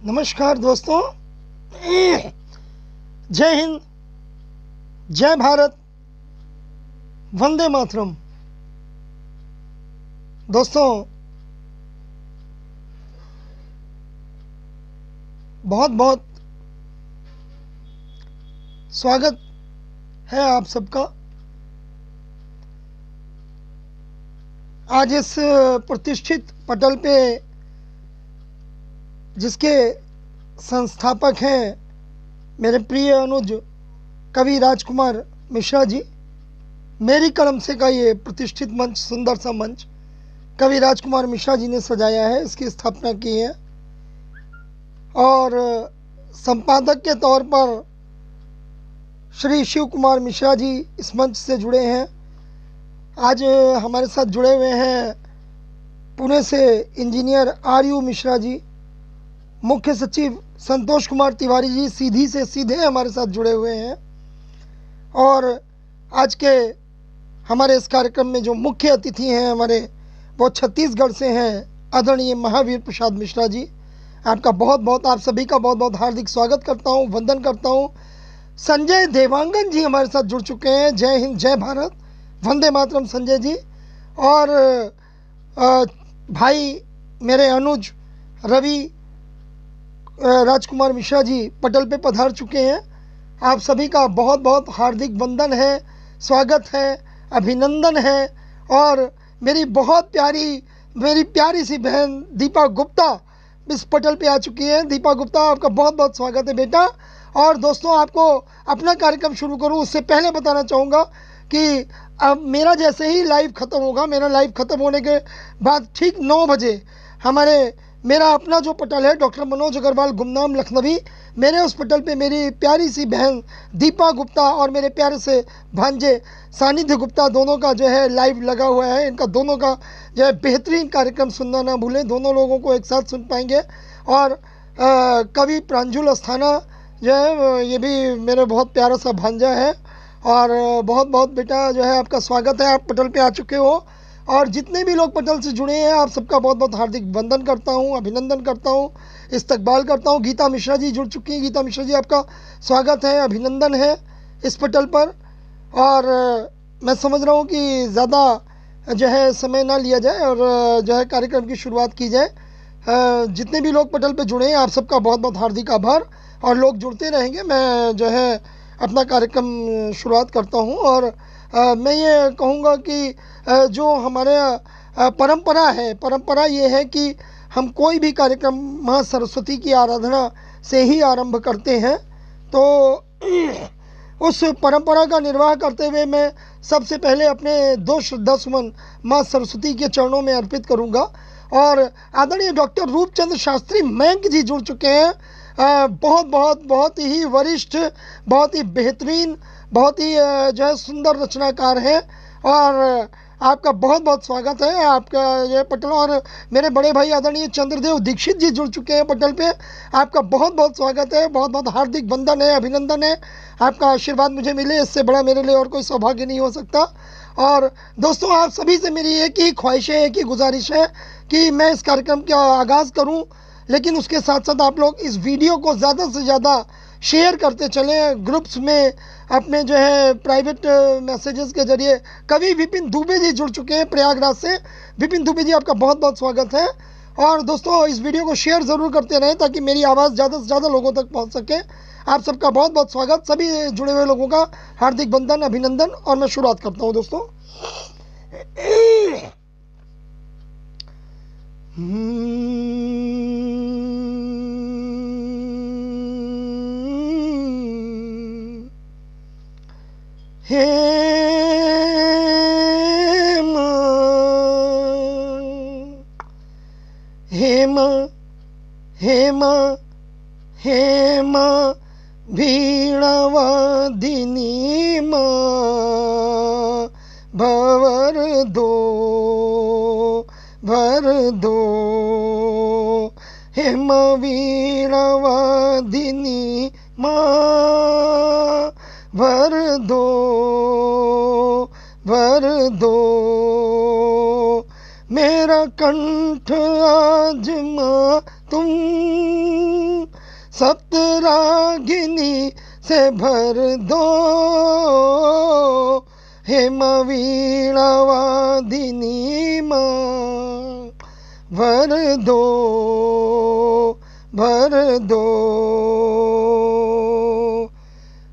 नमस्कार दोस्तों, जय हिंद, जय भारत, वंदे मातरम। दोस्तों, बहुत बहुत स्वागत है आप सबका। आज इस प्रतिष्ठित पटल पे जिसके संस्थापक हैं मेरे प्रिय अनुज कवि राजकुमार मिश्रा जी, मेरी कलम से का ये प्रतिष्ठित मंच, सुंदर सा मंच कवि राजकुमार मिश्रा जी ने सजाया है, इसकी स्थापना की है। और संपादक के तौर पर श्री शिव कुमार मिश्रा जी इस मंच से जुड़े हैं। आज हमारे साथ जुड़े हुए हैं पुणे से इंजीनियर RU मिश्रा जी, मुख्य सचिव संतोष कुमार तिवारी जी सीधी से सीधे हमारे साथ जुड़े हुए हैं। और आज के हमारे इस कार्यक्रम में जो मुख्य अतिथि हैं हमारे, वो छत्तीसगढ़ से हैं आदरणीय महावीर प्रसाद मिश्रा जी। आपका बहुत बहुत, आप सभी का बहुत बहुत हार्दिक स्वागत करता हूं, वंदन करता हूं। संजय देवांगन जी हमारे साथ जुड़ चुके हैं। जय हिंद, जय भारत, वंदे मातरम संजय जी। और भाई मेरे अनुज रवि राजकुमार मिश्रा जी पटल पे पधार चुके हैं। आप सभी का बहुत बहुत हार्दिक वंदन है, स्वागत है, अभिनंदन है। और मेरी प्यारी सी बहन दीपा गुप्ता इस पटल पे आ चुकी है। दीपा गुप्ता, आपका बहुत बहुत स्वागत है बेटा। और दोस्तों, आपको अपना कार्यक्रम शुरू करूं उससे पहले बताना चाहूँगा कि अब मेरा जैसे ही लाइव ख़त्म होगा, मेरा लाइव ख़त्म होने के बाद ठीक 9 बजे मेरा अपना जो पटल है डॉक्टर मनोज अग्रवाल गुमनाम लखनवी, मेरे उस पटल पे मेरी प्यारी सी बहन दीपा गुप्ता और मेरे प्यारे से भांजे सानिध्य गुप्ता दोनों का जो है लाइव लगा हुआ है। इनका दोनों का जो है बेहतरीन कार्यक्रम सुनना ना भूलें, दोनों लोगों को एक साथ सुन पाएंगे। और कवि प्रांजुल अस्थाना जो है, ये भी मेरे बहुत प्यारा सा भांजा है। और बहुत बहुत बेटा जो है आपका स्वागत है, आप पटल पे आ चुके हो। और जितने भी लोग पटल से जुड़े हैं, आप सबका बहुत बहुत हार्दिक वंदन करता हूं, अभिनंदन करता हूं, इस्तकबाल करता हूं। गीता मिश्रा जी जुड़ चुकी हैं। गीता मिश्रा जी, आपका स्वागत है, अभिनंदन है इस पटल पर। और मैं समझ रहा हूं कि ज़्यादा जो है समय ना लिया जाए और जो है कार्यक्रम की शुरुआत की जाए। जितने भी लोग पटल पर जुड़े हैं, आप सबका बहुत बहुत हार्दिक आभार। और लोग जुड़ते रहेंगे, मैं जो है अपना कार्यक्रम शुरुआत करता हूँ। और मैं ये कहूँगा कि जो हमारे परंपरा ये है कि हम कोई भी कार्यक्रम माँ सरस्वती की आराधना से ही आरंभ करते हैं। तो उस परंपरा का निर्वाह करते हुए मैं सबसे पहले अपने 2 श्रद्धा सुमन माँ सरस्वती के चरणों में अर्पित करूँगा। और आदरणीय डॉक्टर रूपचंद्र शास्त्री मयंक जी जुड़ चुके हैं। बहुत ही वरिष्ठ, बहुत ही बेहतरीन, बहुत ही जो है सुंदर रचनाकार हैं। और आपका बहुत बहुत स्वागत है आपका ये पटल। और मेरे बड़े भाई आदरणीय चंद्रदेव दीक्षित जी जुड़ चुके हैं पटल पे। आपका बहुत बहुत स्वागत है, बहुत बहुत हार्दिक वंदन है, अभिनंदन है। आपका आशीर्वाद मुझे मिले, इससे बड़ा मेरे लिए और कोई सौभाग्य नहीं हो सकता। और दोस्तों, आप सभी से मेरी एक ही ख्वाहिश है, एक ही गुजारिश है कि मैं इस कार्यक्रम का आगाज़ करूँ, लेकिन उसके साथ साथ आप लोग इस वीडियो को ज़्यादा से ज़्यादा शेयर करते चलें ग्रुप्स में, अपने जो है प्राइवेट मैसेजेस के जरिए। कवि विपिन दुबे जी जुड़ चुके हैं प्रयागराज से। विपिन दुबे जी, आपका बहुत बहुत स्वागत है। और दोस्तों, इस वीडियो को शेयर ज़रूर करते रहें ताकि मेरी आवाज़ ज़्यादा से ज़्यादा लोगों तक पहुंच सके। आप सबका बहुत बहुत स्वागत, सभी जुड़े हुए लोगों का हार्दिक वंदन, अभिनंदन। और मैं शुरुआत करता हूँ दोस्तों। हे माँ वीणावादिनी माँ, भवर दो हे माँ वीणावादिनी माँ, भर दो मेरा कंठ आजमा तुम, सप्तरागिनी से भर दो, हेम वीणा वादिनी माँ भर दो, भर दो।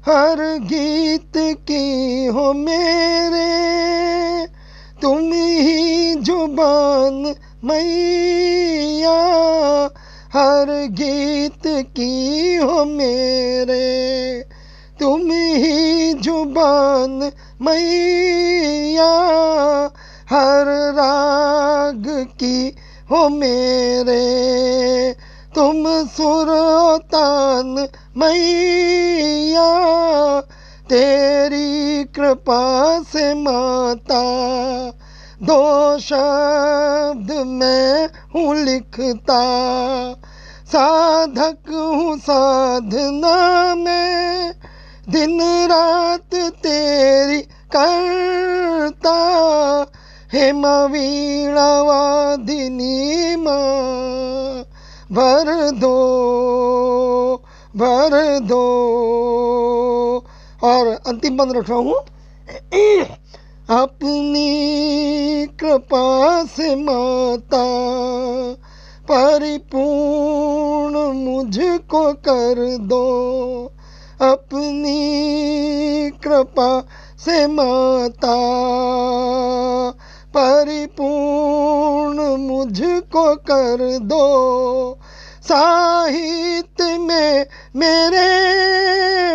हर गीत की हो मेरे तुम ही जुबान मैया, हर गीत की हो मेरे तुम ही जुबान मैया, हर राग की हो मेरे तुम सुर तान मैया, तेरी कृपा से माता दो शब्द मैं हूँ लिखता, साधक हूँ साधना में दिन रात तेरी करता, हेम वीणा वादिनी माँ भर दो, भर दो। और अंतिम बंद रख रहा हूँ, अपनी कृपा से माता परिपूर्ण मुझको कर दो, अपनी कृपा से माता परिपूर्ण मुझको कर दो, साहित्य में मेरे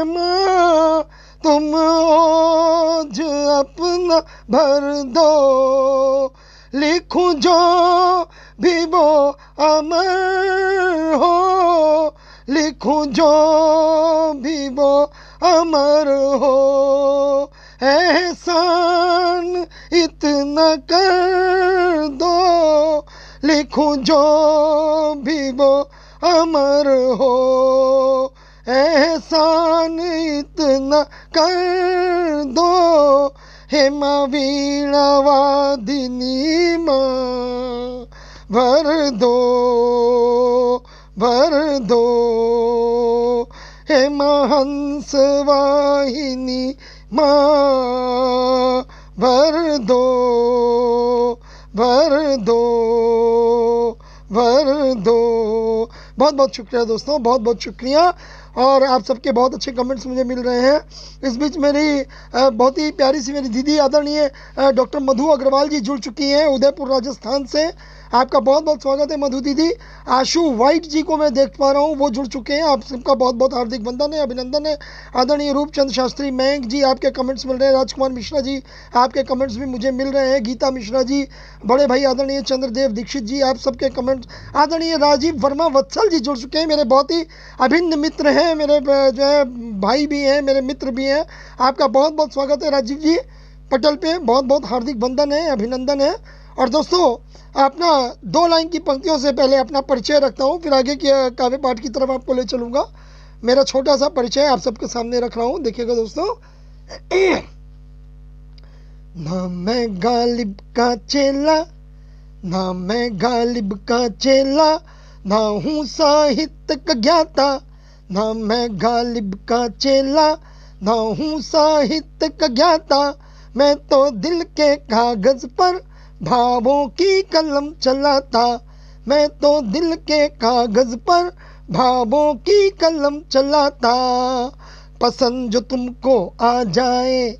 माँ तुम ओज अपना भर दो, लिखूं जो भी वो अमर हो, लिखूं जो भी वो अमर हो, एहसान इतना कर दो, लिखूं जो भी वो अमर हो, एहसान इतना कर दो, हेम वीणा वादिनी माँ भर दो, भर दो, हेम हंस वाहिनी माँ भर दो, भर दो, भर दो। बहुत बहुत शुक्रिया दोस्तों, बहुत बहुत शुक्रिया। और आप सबके बहुत अच्छे कमेंट्स मुझे मिल रहे हैं। इस बीच मेरी बहुत ही प्यारी सी मेरी दीदी आदरणीय डॉक्टर मधु अग्रवाल जी जुड़ चुकी हैं उदयपुर राजस्थान से। आपका बहुत बहुत स्वागत है मधु दीदी। आशु वाइट जी को मैं देख पा रहा हूँ, वो जुड़ चुके हैं। आप सबका बहुत बहुत हार्दिक वंदन है, अभिनंदन है। आदरणीय रूपचंद शास्त्री मयंक जी, आपके कमेंट्स मिल रहे हैं। राजकुमार मिश्रा जी, आपके कमेंट्स भी मुझे मिल रहे हैं। गीता मिश्रा जी, बड़े भाई आदरणीय चंद्रदेव दीक्षित जी, आप सबके कमेंट्स। आदरणीय राजीव वर्मा वत्सल जी जुड़ चुके हैं, मेरे बहुत ही अभिन्न मित्र हैं, मेरे जो है भाई भी हैं, मेरे मित्र भी हैं। आपका बहुत बहुत स्वागत है राजीव जी पटल पे, बहुत बहुत हार्दिक वंदन है, अभिनंदन है। और दोस्तों अपना 2 लाइन की पंक्तियों से पहले अपना परिचय रखता हूँ, फिर आगे के काव्य पाठ की तरफ आपको ले चलूँगा। मेरा छोटा सा परिचय आप सबके सामने रख रहा हूँ, देखिएगा दोस्तों। ना मैं गालिब का चेला, ना मैं गालिब का चेला, ना हूँ साहित्य का ज्ञाता, ना मैं गालिब का चेला, ना हूँ साहित्य का ज्ञाता, मैं तो दिल के कागज पर भावों की कलम चलाता, मैं तो दिल के कागज पर भावों की कलम चलाता। पसंद जो तुमको आ जाए,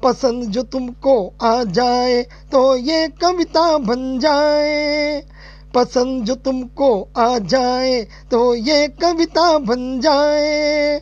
पसंद जो तुमको आ जाए, तो ये कविता बन जाए, पसंद जो तुमको आ जाए, तो ये कविता बन जाए।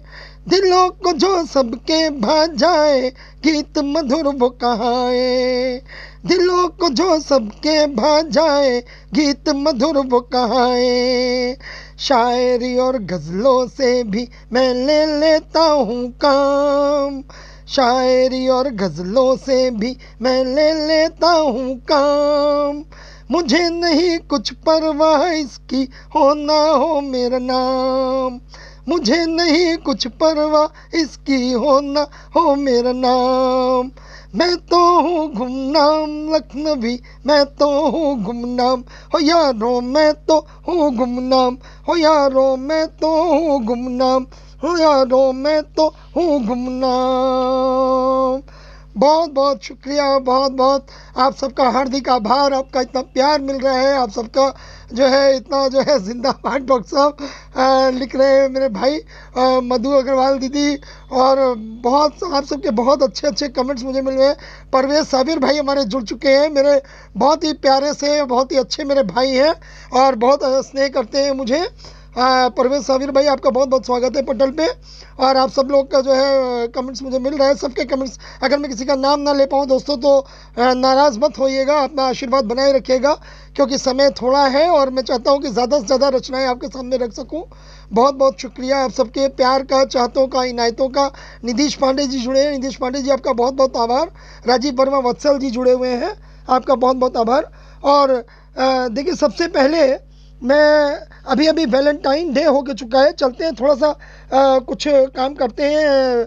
दिलों को जो सबके भा जाए, गीत मधुर वो कहाए, दिलों को जो सबके भा जाए, गीत मधुर वो कहाए। शायरी और गज़लों से भी मैं ले लेता हूँ काम, शायरी और गज़लों से भी मैं ले लेता हूँ काम। मुझे नहीं कुछ परवाह इसकी, हो ना हो मेरा नाम, मुझे नहीं कुछ परवाह इसकी, हो ना हो मेरा नाम। मैं तो हूँ गुमनाम लखनवी, मैं तो हूँ गुमनाम हो यारो, मैं तो हूँ गुमनाम हो यारो, मैं तो हूँ गुमनाम हो यारो, मैं तो हूँ गुमनाम। बहुत बहुत शुक्रिया, बहुत बहुत आप सबका हार्दिक आभार। आपका इतना प्यार मिल रहा है, आप सबका जो है इतना जो है जिंदाबाद डॉक्टर साहब लिख रहे हैं मेरे भाई मधु अग्रवाल दीदी, और बहुत आप सबके बहुत अच्छे अच्छे कमेंट्स मुझे मिल रहे हैं। परवेज साबिर भाई हमारे जुड़ चुके हैं, मेरे बहुत ही प्यारे से बहुत ही अच्छे मेरे भाई हैं और बहुत स्नेह करते हैं मुझे। परवेज साबिर भाई आपका बहुत बहुत स्वागत है पटल पे। और आप सब लोग का जो है कमेंट्स मुझे मिल रहा है, सबके कमेंट्स, अगर मैं किसी का नाम ना ले पाऊँ दोस्तों तो नाराज़ मत होइएगा, अपना आशीर्वाद बनाए रखिएगा, क्योंकि समय थोड़ा है और मैं चाहता हूँ कि ज़्यादा से ज़्यादा रचनाएं आपके सामने रख सकूँ। बहुत बहुत शुक्रिया आप सबके प्यार का, चाहतों का, इनायतों का। निधीश पांडे जी जुड़े हैं, निधीश पांडे जी आपका बहुत बहुत आभार। राजीव वर्मा वत्सल जी जुड़े हुए हैं, आपका बहुत बहुत आभार। और देखिए सबसे पहले मैं अभी अभी वैलेंटाइन डे हो के चुका है, चलते हैं थोड़ा सा कुछ काम करते हैं।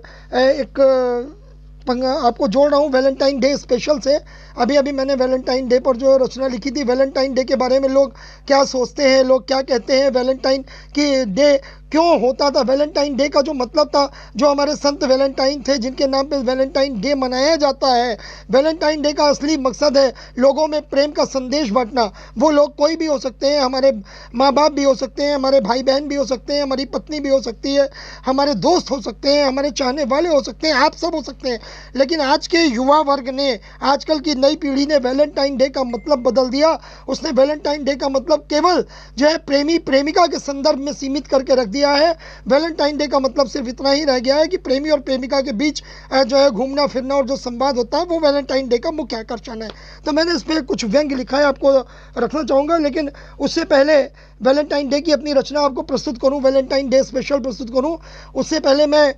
आपको जोड़ रहा हूँ वैलेंटाइन डे स्पेशल से। अभी अभी मैंने वैलेंटाइन डे पर जो रचना लिखी थी, वैलेंटाइन डे के बारे में लोग क्या सोचते हैं, लोग क्या कहते हैं, वैलेंटाइन की डे क्यों होता था, वैलेंटाइन डे का जो मतलब था, जो हमारे संत वैलेंटाइन थे जिनके नाम पे वैलेंटाइन डे मनाया जाता है। वैलेंटाइन डे का असली मकसद है लोगों में प्रेम का संदेश बांटना। वो लोग कोई भी हो सकते हैं, हमारे माँ बाप भी हो सकते हैं, हमारे भाई बहन भी हो सकते हैं, हमारी पत्नी भी हो सकती है, हमारे दोस्त हो सकते हैं, हमारे चाहने वाले हो सकते हैं, आप सब हो सकते हैं। लेकिन आज के युवा वर्ग ने, आजकल की नई पीढ़ी ने वैलेंटाइन डे का मतलब बदल दिया। उसने वैलेंटाइन डे का मतलब केवल जो है प्रेमी प्रेमिका के संदर्भ में सीमित करके रख दिया है। वैलेंटाइन डे का मतलब सिर्फ इतना ही रह गया है कि प्रेमी और प्रेमिका के बीच जो है घूमना फिरना और जो संवाद होता है वो वैलेंटाइन डे का मुख्य आकर्षण है। तो मैंने इस पर कुछ व्यंग्य लिखा है, आपको रखना चाहूँगा, लेकिन उससे पहले वैलेंटाइन डे की अपनी रचना आपको प्रस्तुत करूँ, वैलेंटाइन डे स्पेशल प्रस्तुत करूँ, उससे पहले मैं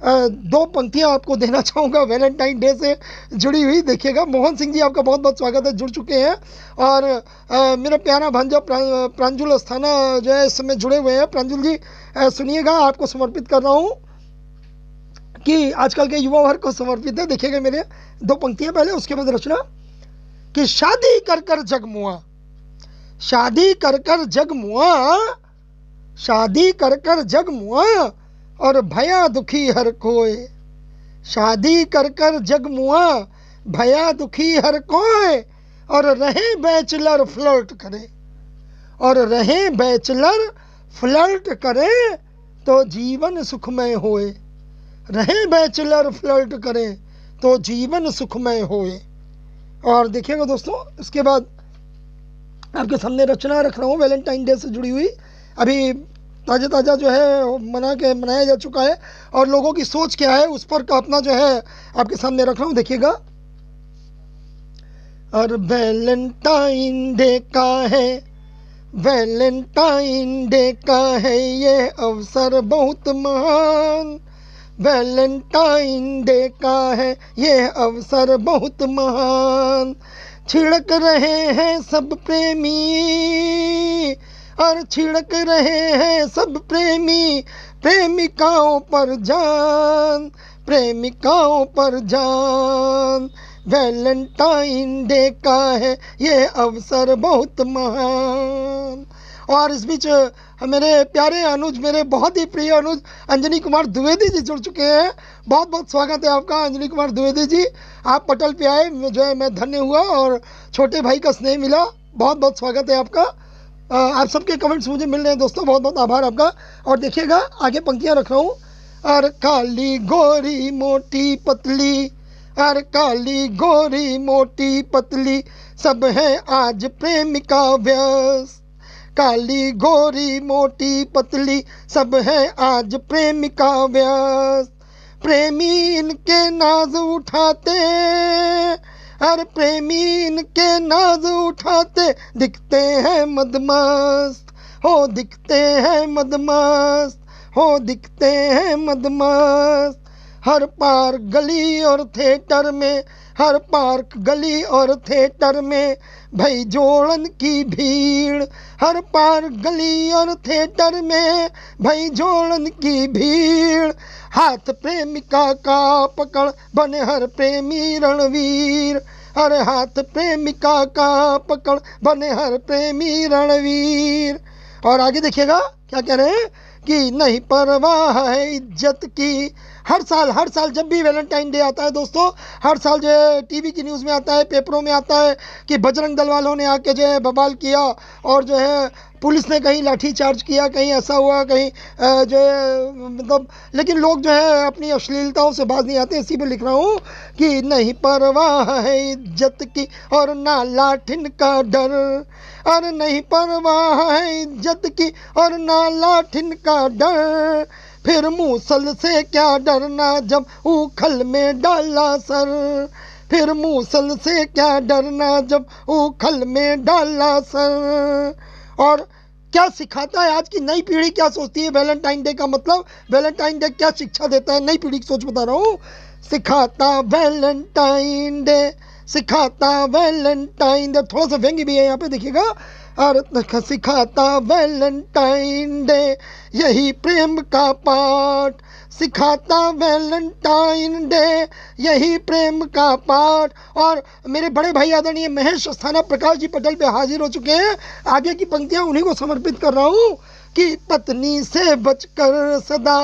दो पंक्तियाँ आपको देना चाहूँगा वैलेंटाइन डे से जुड़ी हुई। देखिएगा, मोहन सिंह जी आपका बहुत बहुत स्वागत है, जुड़ चुके हैं। और मेरा प्यारा भांजा प्रांजुल अस्थाना जो है इस समय जुड़े हुए हैं। प्रांजुल जी सुनिएगा, आपको समर्पित कर रहा हूँ कि आजकल के युवा वर्ग को समर्पित है। देखिएगा मेरे दो पंक्तियाँ पहले, उसके बाद रचना कि शादी कर कर जग मुआ, शादी कर कर जग मुआ, शादी कर कर जग मुआ और भया दुखी हर कोय, शादी कर कर जग मुआ भया दुखी हर कोय, और रहे बैचलर फ्लर्ट करे, और रहे बैचलर फ्लर्ट करे तो जीवन सुखमय होए, रहे बैचलर फ्लर्ट करे तो जीवन सुखमय होए। और देखिएगा दोस्तों, इसके बाद आपके सामने रचना रख रहा हूँ वैलेंटाइन डे से जुड़ी हुई। अभी ताज़ा जो है मनाया जा चुका है और लोगों की सोच क्या है उस पर का अपना जो है आपके सामने रख रहा हूँ। देखिएगा, और वैलेंटाइन डे का है, वैलेंटाइन डे का है ये अवसर बहुत महान, वैलेंटाइन डे का है ये अवसर बहुत महान, छिड़क रहे हैं सब प्रेमी और छिड़क रहे हैं सब प्रेमी प्रेमिकाओं पर जान, प्रेमिकाओं पर जान, वैलेंटाइन डे का है ये अवसर बहुत महान। और इस बीच मेरे प्यारे अनुज, मेरे बहुत ही प्रिय अनुज अंजनी कुमार द्विवेदी जी जुड़ चुके हैं। बहुत बहुत स्वागत है आपका अंजनी कुमार द्विवेदी जी, आप पटल पे आए, जो है मैं धन्य हुआ और छोटे भाई का स्नेह मिला। बहुत बहुत स्वागत है आपका। आप सबके कमेंट्स मुझे मिल रहे हैं दोस्तों, बहुत बहुत आभार आपका। और देखिएगा, आगे पंक्तियाँ रख रहा हूँ। और काली गोरी मोटी पतली, और काली गोरी मोटी पतली सब है आज प्रेमिका व्यस्त, काली गोरी मोटी पतली सब है आज प्रेमिका व्यस्त, प्रेमी इनके नाज उठाते, हर प्रेमी इनके नाज उठाते दिखते हैं मदमस्त, हो दिखते हैं मदमस्त, हो दिखते हैं मदमस्त, हर पार गली और थिएटर में, हर पार्क गली और थिएटर में भई जोड़न की भीड़, हर पार गली और थिएटर में भई जोड़न की भीड़। हाथ प्रेमिका का पकड़ बने हर प्रेमी रणवीर, अरे हाथ प्रेमिका का पकड़ बने हर प्रेमी रणवीर। और आगे देखिएगा क्या कह रहे हैं कि नहीं परवाह है इज्जत की। हर साल जब भी वैलेंटाइन डे आता है दोस्तों, हर साल जो है टीवी की न्यूज़ में आता है, पेपरों में आता है कि बजरंग दल वालों ने आके जो है बवाल किया और जो है पुलिस ने कहीं लाठी चार्ज किया, कहीं ऐसा हुआ, कहीं जो है मतलब, लेकिन लोग जो है अपनी अश्लीलताओं से बाज नहीं आते। इसी पे लिख रहा हूँ कि नहीं परवाह है इज्जत की और ना लाठिन का डर, और नहीं परवाह है इज्जत की और ना लाठिन का डर। फिर मूसल से क्या डरना जब उखल में डाला सर, फिर मूसल से क्या डरना जब उखल में डाला सर। और क्या सिखाता है आज की नई पीढ़ी, क्या सोचती है वैलेंटाइन डे का मतलब, वैलेंटाइन डे क्या शिक्षा देता है नई पीढ़ी की, सोच बता रहा हूँ। सिखाता वैलेंटाइन डे, सिखाता वैलेंटाइन डे, थोड़ा सा व्यंग्य भी है यहाँ पे देखिएगा। और सिखाता वैलेंटाइन डे यही प्रेम का पाठ, सिखाता वैलेंटाइन डे यही प्रेम का पाठ। और मेरे बड़े भाई आदरणीय महेश अस्थाना प्रकाश जी पटल पे हाजिर हो चुके हैं। आगे की पंक्तियां उन्हीं को समर्पित कर रहा हूँ कि पत्नी से बचकर सदा,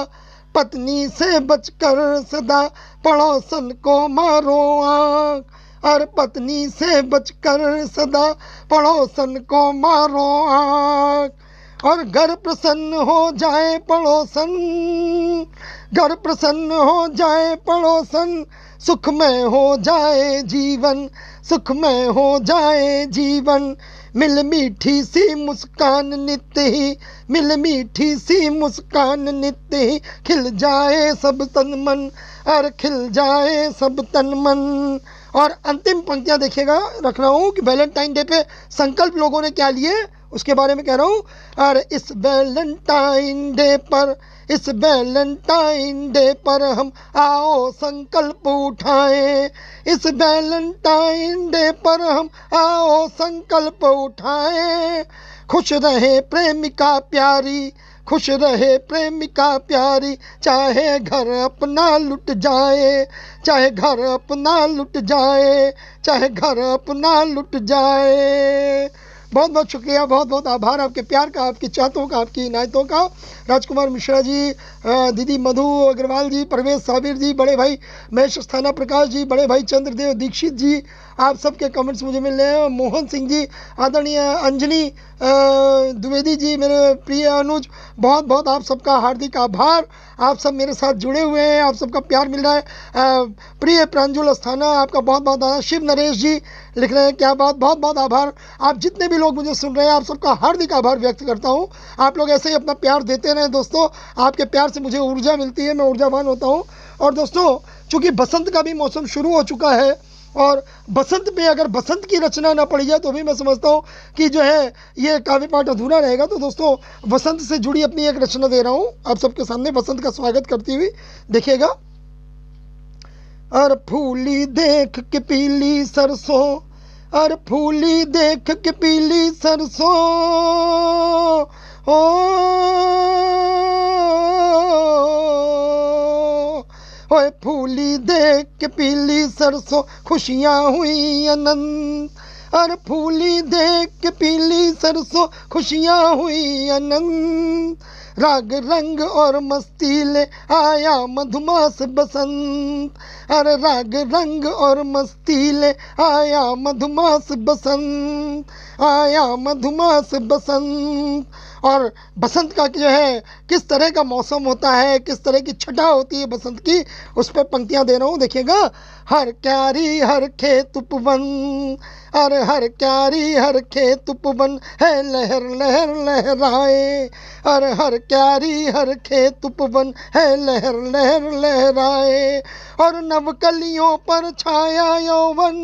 पत्नी से बचकर सदा पड़ोसन को मारो आँख, और पत्नी से बचकर सदा पड़ोसन को मारो आँख। और घर प्रसन्न हो जाए पड़ोसन, घर प्रसन्न हो जाए पड़ोसन, सुखमय हो जाए जीवन, सुखमय हो जाए जीवन। मिल मीठी सी मुस्कान नित्य ही, मिल मीठी सी मुस्कान नित्य ही, खिल जाए सब तन मन, और खिल जाए सब तन मन। और अंतिम पंक्तियां देखिएगा, रख रहा हूँ कि वैलेंटाइन डे पे संकल्प लोगों ने क्या लिए उसके बारे में कह रहा हूँ। और इस वैलेंटाइन डे पर, इस वैलेंटाइन डे पर हम आओ संकल्प उठाएं, इस वैलेंटाइन डे पर हम आओ संकल्प उठाएं। खुश रहे प्रेमिका प्यारी, खुश रहे प्रेमिका प्यारी, चाहे घर अपना लुट जाए, चाहे घर अपना लुट जाए, चाहे घर अपना लुट जाए। बहुत बहुत शुक्रिया, बहुत बहुत आभार आपके प्यार का, आपकी चाहतों का, आपकी इनायतों का। राजकुमार मिश्रा जी, दीदी मधु अग्रवाल जी, परवेज साबिर जी, बड़े भाई महेश अस्थाना प्रकाश जी, बड़े भाई चंद्रदेव दीक्षित जी, आप सबके कमेंट्स मुझे मिल रहे हैं। मोहन सिंह जी, आदरणीय अंजनी द्विवेदी जी, मेरे प्रिय अनुज, बहुत बहुत आप सबका हार्दिक आभार। आप सब मेरे साथ जुड़े हुए हैं, आप सबका प्यार मिल रहा है। प्रिय प्रांजुल अस्थाना, आपका बहुत बहुत आभार। शिव नरेश जी लिख रहे हैं क्या बात, बहुत बहुत आभार। आप जितने भी लोग मुझे सुन रहे हैं, आप सबका हार्दिक आभार व्यक्त करता हूँ। आप लोग ऐसे ही अपना प्यार देते रहें दोस्तों, आपके प्यार से मुझे ऊर्जा मिलती है, मैं ऊर्जावान होता हूँ। और दोस्तों चूँकि बसंत का भी मौसम शुरू हो चुका है, और बसंत पे अगर बसंत की रचना ना पड़ी जाए तो भी मैं समझता हूँ कि जो है ये काव्य पाठ अधूरा रहेगा। तो दोस्तों बसंत से जुड़ी अपनी एक रचना दे रहा हूँ आप सबके सामने, बसंत का स्वागत करती हुई, देखिएगा। और फूली देख के पीली सरसों, और फूली देख के पीली सरसों, ओए फूली देख के पीली सरसों, खुशियाँ हुई अनंत, और फूली देख के पीली सरसों, खुशियाँ हुई अनंत। राग रंग और मस्ती ले आया मधुमास बसंत, अरे राग रंग और मस्ती ले आया मधुमास बसंत, आया मधुमास बसंत। और बसंत का जो है किस तरह का मौसम होता है, किस तरह की छटा होती है बसंत की, उस पर पंक्तियां दे रहा हूँ, देखिएगा। हर क्यारी हर खेत उपवन, अरे हर क्यारी हर खेत उपवन है लहर लहर लहराए। अरे हर क्यारी हर खेत उपवन है लहर लहर लहराए। और नवकलियों पर छाया यौवन,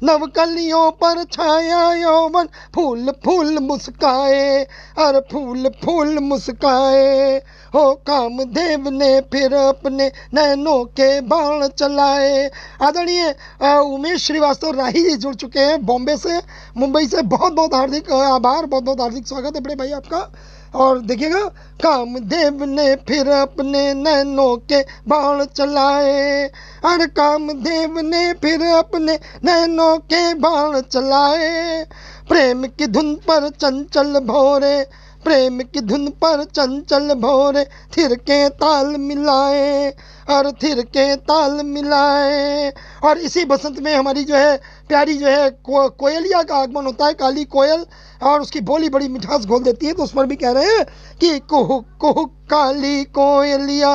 नवकलियों पर छाया यौवन, फूल फूल मुस्काए। अरे फूल फूल मुस्काए। हो कामदेव ने फिर अपने नैनों के बाण चलाए। आदरणीय उमेश श्रीवास्तव राही जी जुड़ चुके हैं बॉम्बे से, मुंबई से। बहुत बहुत हार्दिक आभार, बहुत बहुत हार्दिक स्वागत है बड़े भाई आपका। और देखिएगा, कामदेव ने फिर अपने नैनों के बाण चलाए। अरे कामदेव ने फिर अपने नैनों के बाण चलाए। प्रेम की धुन पर चंचल भौरे, प्रेम की धुन पर चंचल भौरे, थिरके ताल मिलाए। और थिरके ताल मिलाए। और इसी बसंत में हमारी जो है प्यारी जो है कोयलिया का आगमन होता है, काली कोयल, और उसकी बोली बड़ी मिठास घोल देती है। तो उस पर भी कह रहे हैं कि कुहुक कुहुक काली कोयलिया,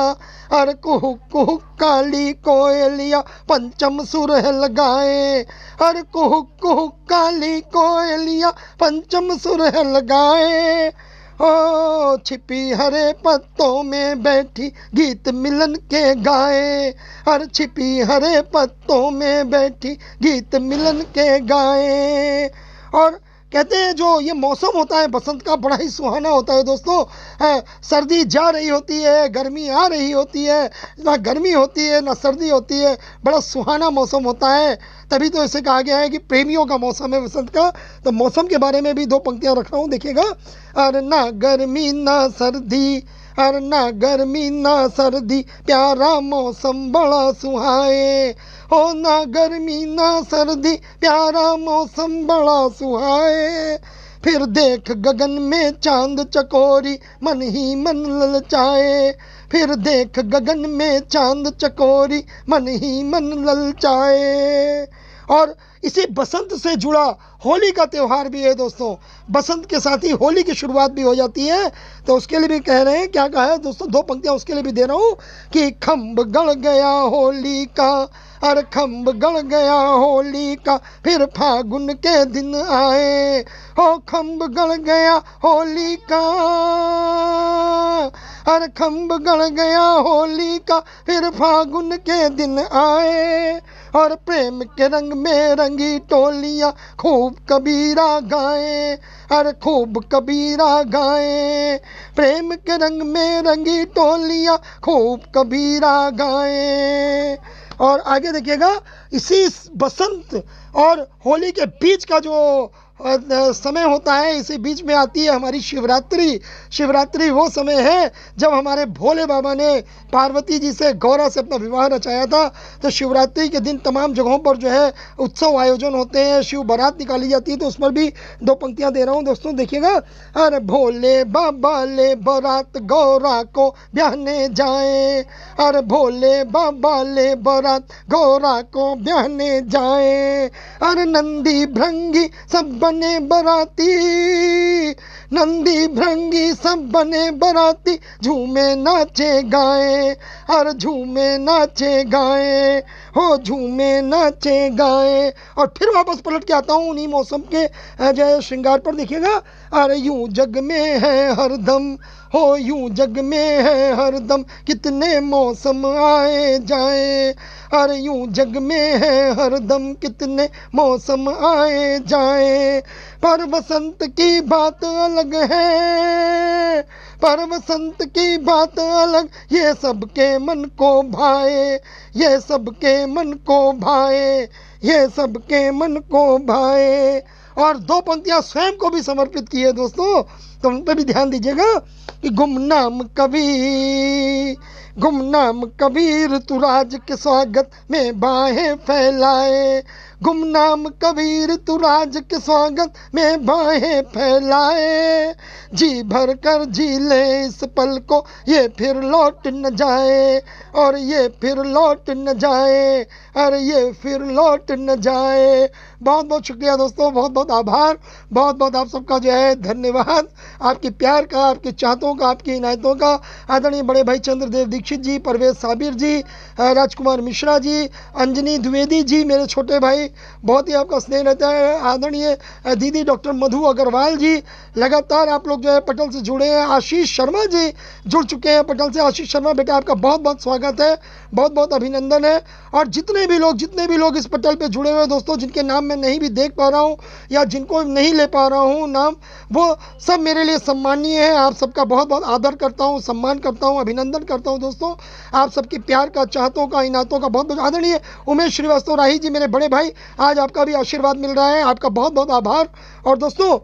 और कुहुक कुहुक काली कोयलिया, पंचम सुर है लगाए। और कुहुक कुहुक काली कोयलिया, पंचम सुर है लगाए। ओ छिपी हरे पत्तों में बैठी गीत मिलन के गाए। हर छिपी हरे पत्तों में बैठी गीत मिलन के गाए। और कहते हैं जो ये मौसम होता है बसंत का, बड़ा ही सुहाना होता है दोस्तों। सर्दी जा रही होती है, गर्मी आ रही होती है, ना गर्मी होती है ना सर्दी होती है, बड़ा सुहाना मौसम होता है। तभी तो इसे कहा गया है कि प्रेमियों का मौसम है बसंत का। तो मौसम के बारे में भी दो पंक्तियां रख रहा हूँ, देखिएगा। अरे ना गर्मी ना सर्दी, अरे ना गर्मी ना सर्दी, प्यारा मौसम बड़ा सुहाए। हो ना गर्मी ना सर्दी, प्यारा मौसम बड़ा सुहाए। फिर देख गगन में चांद चकोरी, मन ही मन ललचाए। फिर देख गगन में चांद चकोरी, मन ही मन ललचाए। और इसी बसंत से जुड़ा होली का त्यौहार भी है दोस्तों। बसंत के साथ ही होली की शुरुआत भी हो जाती है। तो उसके लिए भी कह रहे हैं, क्या कहा है दोस्तों, दो पंक्तियां उसके लिए भी दे रहा हूँ कि खम्ब गड़ गया होली का, अरे खम्ब गड़ गया होली का, फिर फागुन के दिन आए। हो खम्ब गड़ गया होली का, अरे खम्ब गड़ गया होली का, फिर फागुन के दिन आए। और प्रेम के रंग में रंगी टोलियां खूब कबीरा गाए। अरे खूब कबीरा गाए। प्रेम के रंग में रंगी टोलियां खूब कबीरा गाए। और आगे देखिएगा, इसी बसंत और होली के बीच का जो समय होता है, इसी बीच में आती है हमारी शिवरात्रि। शिवरात्रि वो समय है जब हमारे भोले बाबा ने पार्वती जी से, गौरा से अपना विवाह रचाया था। तो शिवरात्रि के दिन तमाम जगहों पर जो है उत्सव आयोजन होते हैं, शिव बारात निकाली जाती है। तो उस पर भी दो पंक्तियां दे रहा हूँ दोस्तों, देखिएगा। अरे भोले बाबा ले बारात गौरा को ब्याहने जाए। अरे भोले बाबा ले बारात गौरा को ब्याहने जाए। अरे नंदी भृंगी सब बने बराती, नंदी भृंगी सब बने बराती, झूमे नाचे गाए। और झूमे नाचे गाए, हो झूमे नाचे गाए। और फिर वापस पलट के आता हूँ उन्हीं मौसम के जय श्रृंगार पर, देखिएगा। अरे यूं जग में है हरदम, हो यूं जग में है हरदम, कितने मौसम आए जाए। अरे यूं जग में है हरदम, कितने मौसम आए जाए। पर बसंत की बात अलग है, पर बसंत की बात अलग, ये सबके मन को भाए। ये सबके मन को भाए, ये सबके मन को भाए। और दो पंक्तियां स्वयं को भी समर्पित की है दोस्तों, तो उन पर भी ध्यान दीजिएगा कि गुमनाम कवि, गुमनाम कबीर तुराज के स्वागत में बाहें फैलाए। गुमनाम कबीर तुराज के स्वागत में बाहें फैलाए। जी भर कर जी ले इस पल को, ये फिर लौट न जाए। और ये फिर लौट न जाए, अरे ये फिर लौट न जाए। बहुत बहुत शुक्रिया दोस्तों, बहुत बहुत आभार, बहुत बहुत आप सबका जो है धन्यवाद, आपके प्यार का, आपकी चाहतों का, आपकी इनायतों का। आदरणीय बड़े भाई चंद्रदेव दीक्षित जी, परवेज साबिर जी, राजकुमार मिश्रा जी, अंजनी द्विवेदी जी, मेरे छोटे भाई जी, बहुत ही आपका स्नेह रहता है। आदरणीय दीदी डॉक्टर मधु अग्रवाल जी, लगातार आप लोग जो है पटल से जुड़े हैं। आशीष शर्मा जी जुड़ चुके हैं पटल से। आशीष शर्मा बेटा आपका बहुत बहुत स्वागत है, बहुत बहुत अभिनंदन है। और जितने भी लोग इस पटल पे जुड़े हुए हैं दोस्तों, जिनके नाम मैं नहीं भी देख पा रहा हूँ या जिनको नहीं ले पा रहा हूँ नाम, वो सब मेरे लिए सम्मानीय है। आप सबका बहुत बहुत आदर करता हूँ, सम्मान करता हूँ, अभिनंदन करता हूँ दोस्तों। आप सबके प्यार का, चाहतों का, इनातों का बहुत बहुत आदरणीय उमेश श्रीवास्तव राही जी, मेरे बड़े भाई, आज आपका भी आशीर्वाद मिल रहा है, आपका बहुत बहुत आभार। और दोस्तों,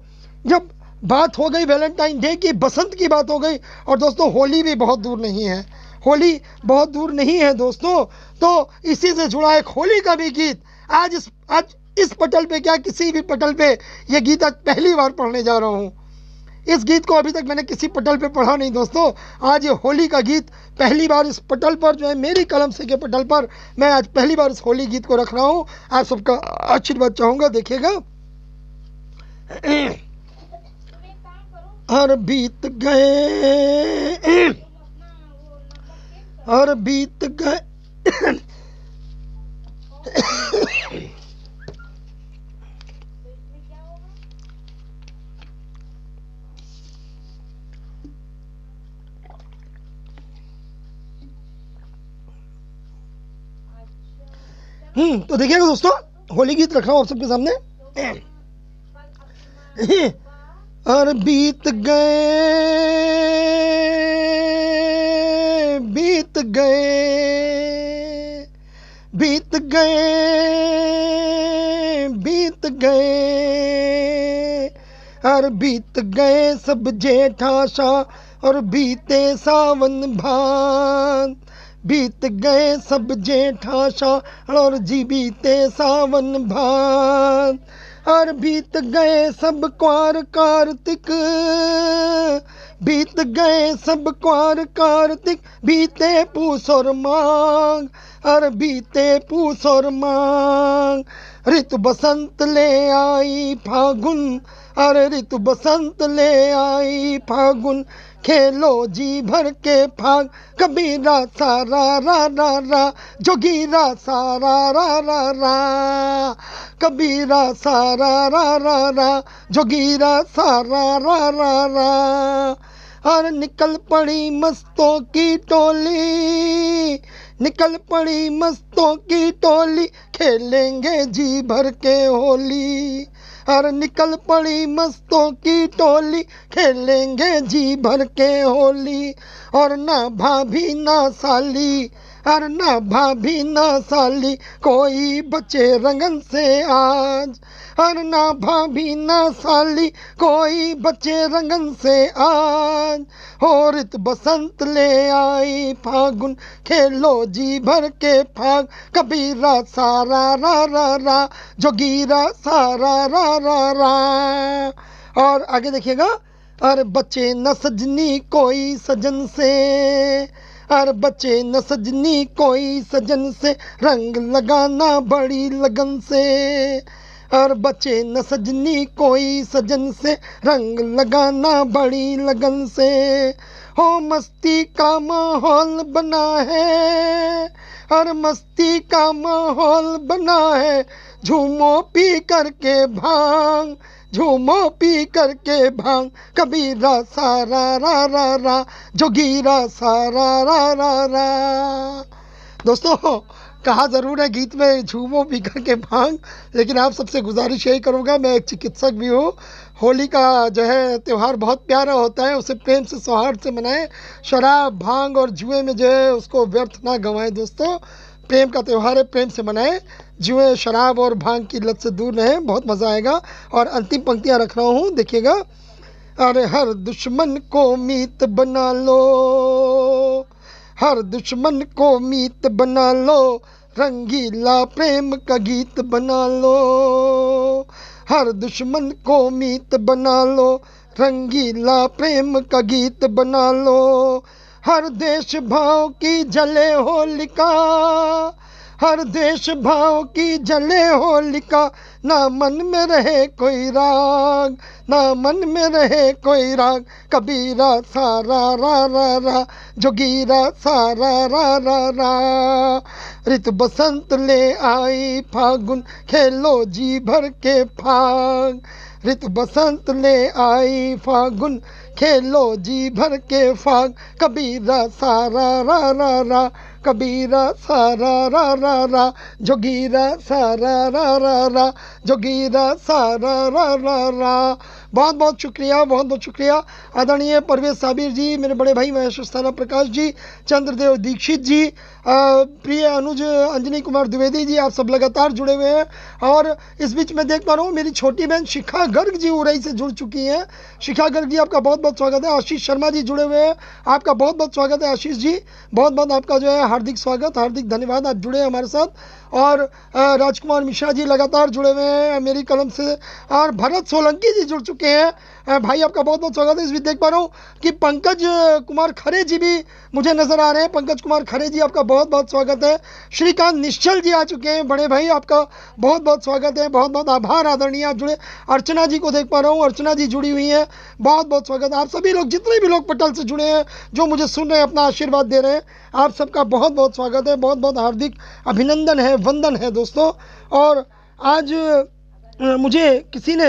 जब बात हो गई वैलेंटाइन डे की, बसंत की बात हो गई, और दोस्तों होली भी बहुत दूर नहीं है, होली बहुत दूर नहीं है दोस्तों। तो इसी से जुड़ा एक होली का भी गीत आज इस पटल पे, क्या किसी भी पटल पे, ये गीत आज पहली बार पढ़ने जा रहा हूँ। इस गीत को अभी तक मैंने किसी पटल पे पढ़ा नहीं दोस्तों। आज ये होली का गीत पहली बार इस पटल पर, जो है मेरी कलम से के पटल पर, मैं आज पहली बार इस होली गीत को रख रहा हूँ। आप सबका आशीर्वाद चाहूँगा, देखिएगा। और बीत गए, और बीत गए तो देखिएगा दोस्तों, होली गीत रखा हूँ आप सबके सामने। और बीत गए, बीत गए, बीत गए, बीत गए, और बीत गए सब जेठ आषाढ़ और बीते सावन भाद। बीत गए सब जेठ आषाढ़ और जी बीते सावन भाद। और बीत गए सब क्वार कार्तिक, बीत गए सब क्वार कार्तिक, बीते पूस और माघ, और बीते पूस और माघ। ऋतु बसंत ले आई फागुन, अरे ऋतु बसंत ले आई फागुन, खेलो जी भर के फाग। कबीरा सारा रा रा रा, जोगीरा सारा रा रा रा, कबीरा सारा रा रा रा, जोगीरा सारा रा रा रा। और निकल पड़ी मस्तों की टोली, निकल पड़ी मस्तों की टोली, खेलेंगे जी भर के होली। और निकल पड़ी मस्तों की टोली, खेलेंगे जी भर के होली। और ना भाभी ना साली, और ना भाभी ना साली, कोई बचे रंगन से आज। और ना भाभी ना साली, कोई बचे रंगन से आज। हो ऋतु बसंत ले आई फागुन, खेलो जी भर के फाग। कबीरा सारा रा रा रा, जोगीरा सारा रा रा रा। और आगे देखिएगा। और बचे न सजनी कोई सजन से, और बचे न सजनी कोई सजन से, रंग लगाना बड़ी लगन से। और बचे न सजनी कोई सजन से, रंग लगाना बड़ी लगन से। हो मस्ती का माहौल बना है, और मस्ती का माहौल बना है, झूमो पी करके भांग, झूमो पी करके भांग। कबीरा सारा रा रा रा, जोगीरा सारा रा रा रा। दोस्तों, कहा ज़रूर है गीत में झूमो पी करके भांग, लेकिन आप सबसे गुजारिश यही करूँगा, मैं एक चिकित्सक भी हूँ। होली का जो है त्यौहार बहुत प्यारा होता है, उसे प्रेम से सौहार्द से मनाएं। शराब, भांग और जुए में जो है उसको व्यर्थ ना गंवाएं दोस्तों। प्रेम का त्यौहार है, प्रेम से मनाएं। जुए, शराब और भांग की लत से दूर रहें, बहुत मज़ा आएगा। और अंतिम पंक्तियाँ रख रहा हूँ, देखिएगा। अरे हर दुश्मन को मीत बना लो, हर दुश्मन को मीत बना लो, रंगीला प्रेम का गीत बना लो। हर दुश्मन को मीत बना लो, रंगीला प्रेम का गीत बना लो। हर देश भाव की जले होलिका, हर देश भाव की जले होलिका, ना मन में रहे कोई राग, ना मन में रहे कोई राग। कबीरा सारा रा रा रा, जोगीरा सारा रा रा रा। ऋतु बसंत ले आई फागुन, खेलो जी भर के फाग। ऋतु बसंत ले आई फागुन, खेलो जी भर के फाग। कबीरा सारा रा रा रा, कबीरा सारा रा रा रा, जोगीरा सारा रा रा रा, जोगीरा सारा रा रा रा। बहुत बहुत शुक्रिया, बहुत बहुत शुक्रिया आदरणीय परवेज साबिर जी, मेरे बड़े भाई महेश स्थाना प्रकाश जी, चंद्रदेव दीक्षित जी, प्रिय अनुज अंजनी कुमार द्विवेदी जी, आप सब लगातार जुड़े हुए हैं। और इस बीच में देख पा रहा हूँ मेरी छोटी बहन शिखा गर्ग जी उरई से जुड़ चुकी हैं। शिखा गर्ग जी आपका बहुत बहुत स्वागत है। आशीष शर्मा जी जुड़े हुए हैं, आपका बहुत बहुत स्वागत है आशीष जी, बहुत बहुत आपका जो है हार्दिक स्वागत, हार्दिक धन्यवाद, आप जुड़े हैं हमारे साथ। और राजकुमार मिश्रा जी लगातार जुड़े हुए हैं मेरी कलम से, और भरत सोलंकी जी जुड़ चुके हैं। भाई आपका बहुत बहुत स्वागत है। इस बीच देख पा रहा हूँ कि पंकज कुमार खरे जी भी मुझे नज़र आ रहे हैं। पंकज कुमार खरे जी आपका बहुत बहुत स्वागत है। श्रीकांत निश्चल जी आ चुके हैं, बड़े भाई आपका बहुत बहुत स्वागत है, बहुत बहुत आभार आदरणीय आप जुड़े। अर्चना जी को देख पा रहा हूँ, अर्चना जी जुड़ी हुई हैं, बहुत बहुत स्वागत। आप सभी लोग जितने भी लोग पटल से जुड़े हैं, जो मुझे सुन रहे हैं, अपना आशीर्वाद दे रहे हैं, आप सबका बहुत बहुत स्वागत है, बहुत बहुत हार्दिक अभिनंदन है, वंदन है दोस्तों। और आज मुझे किसी ने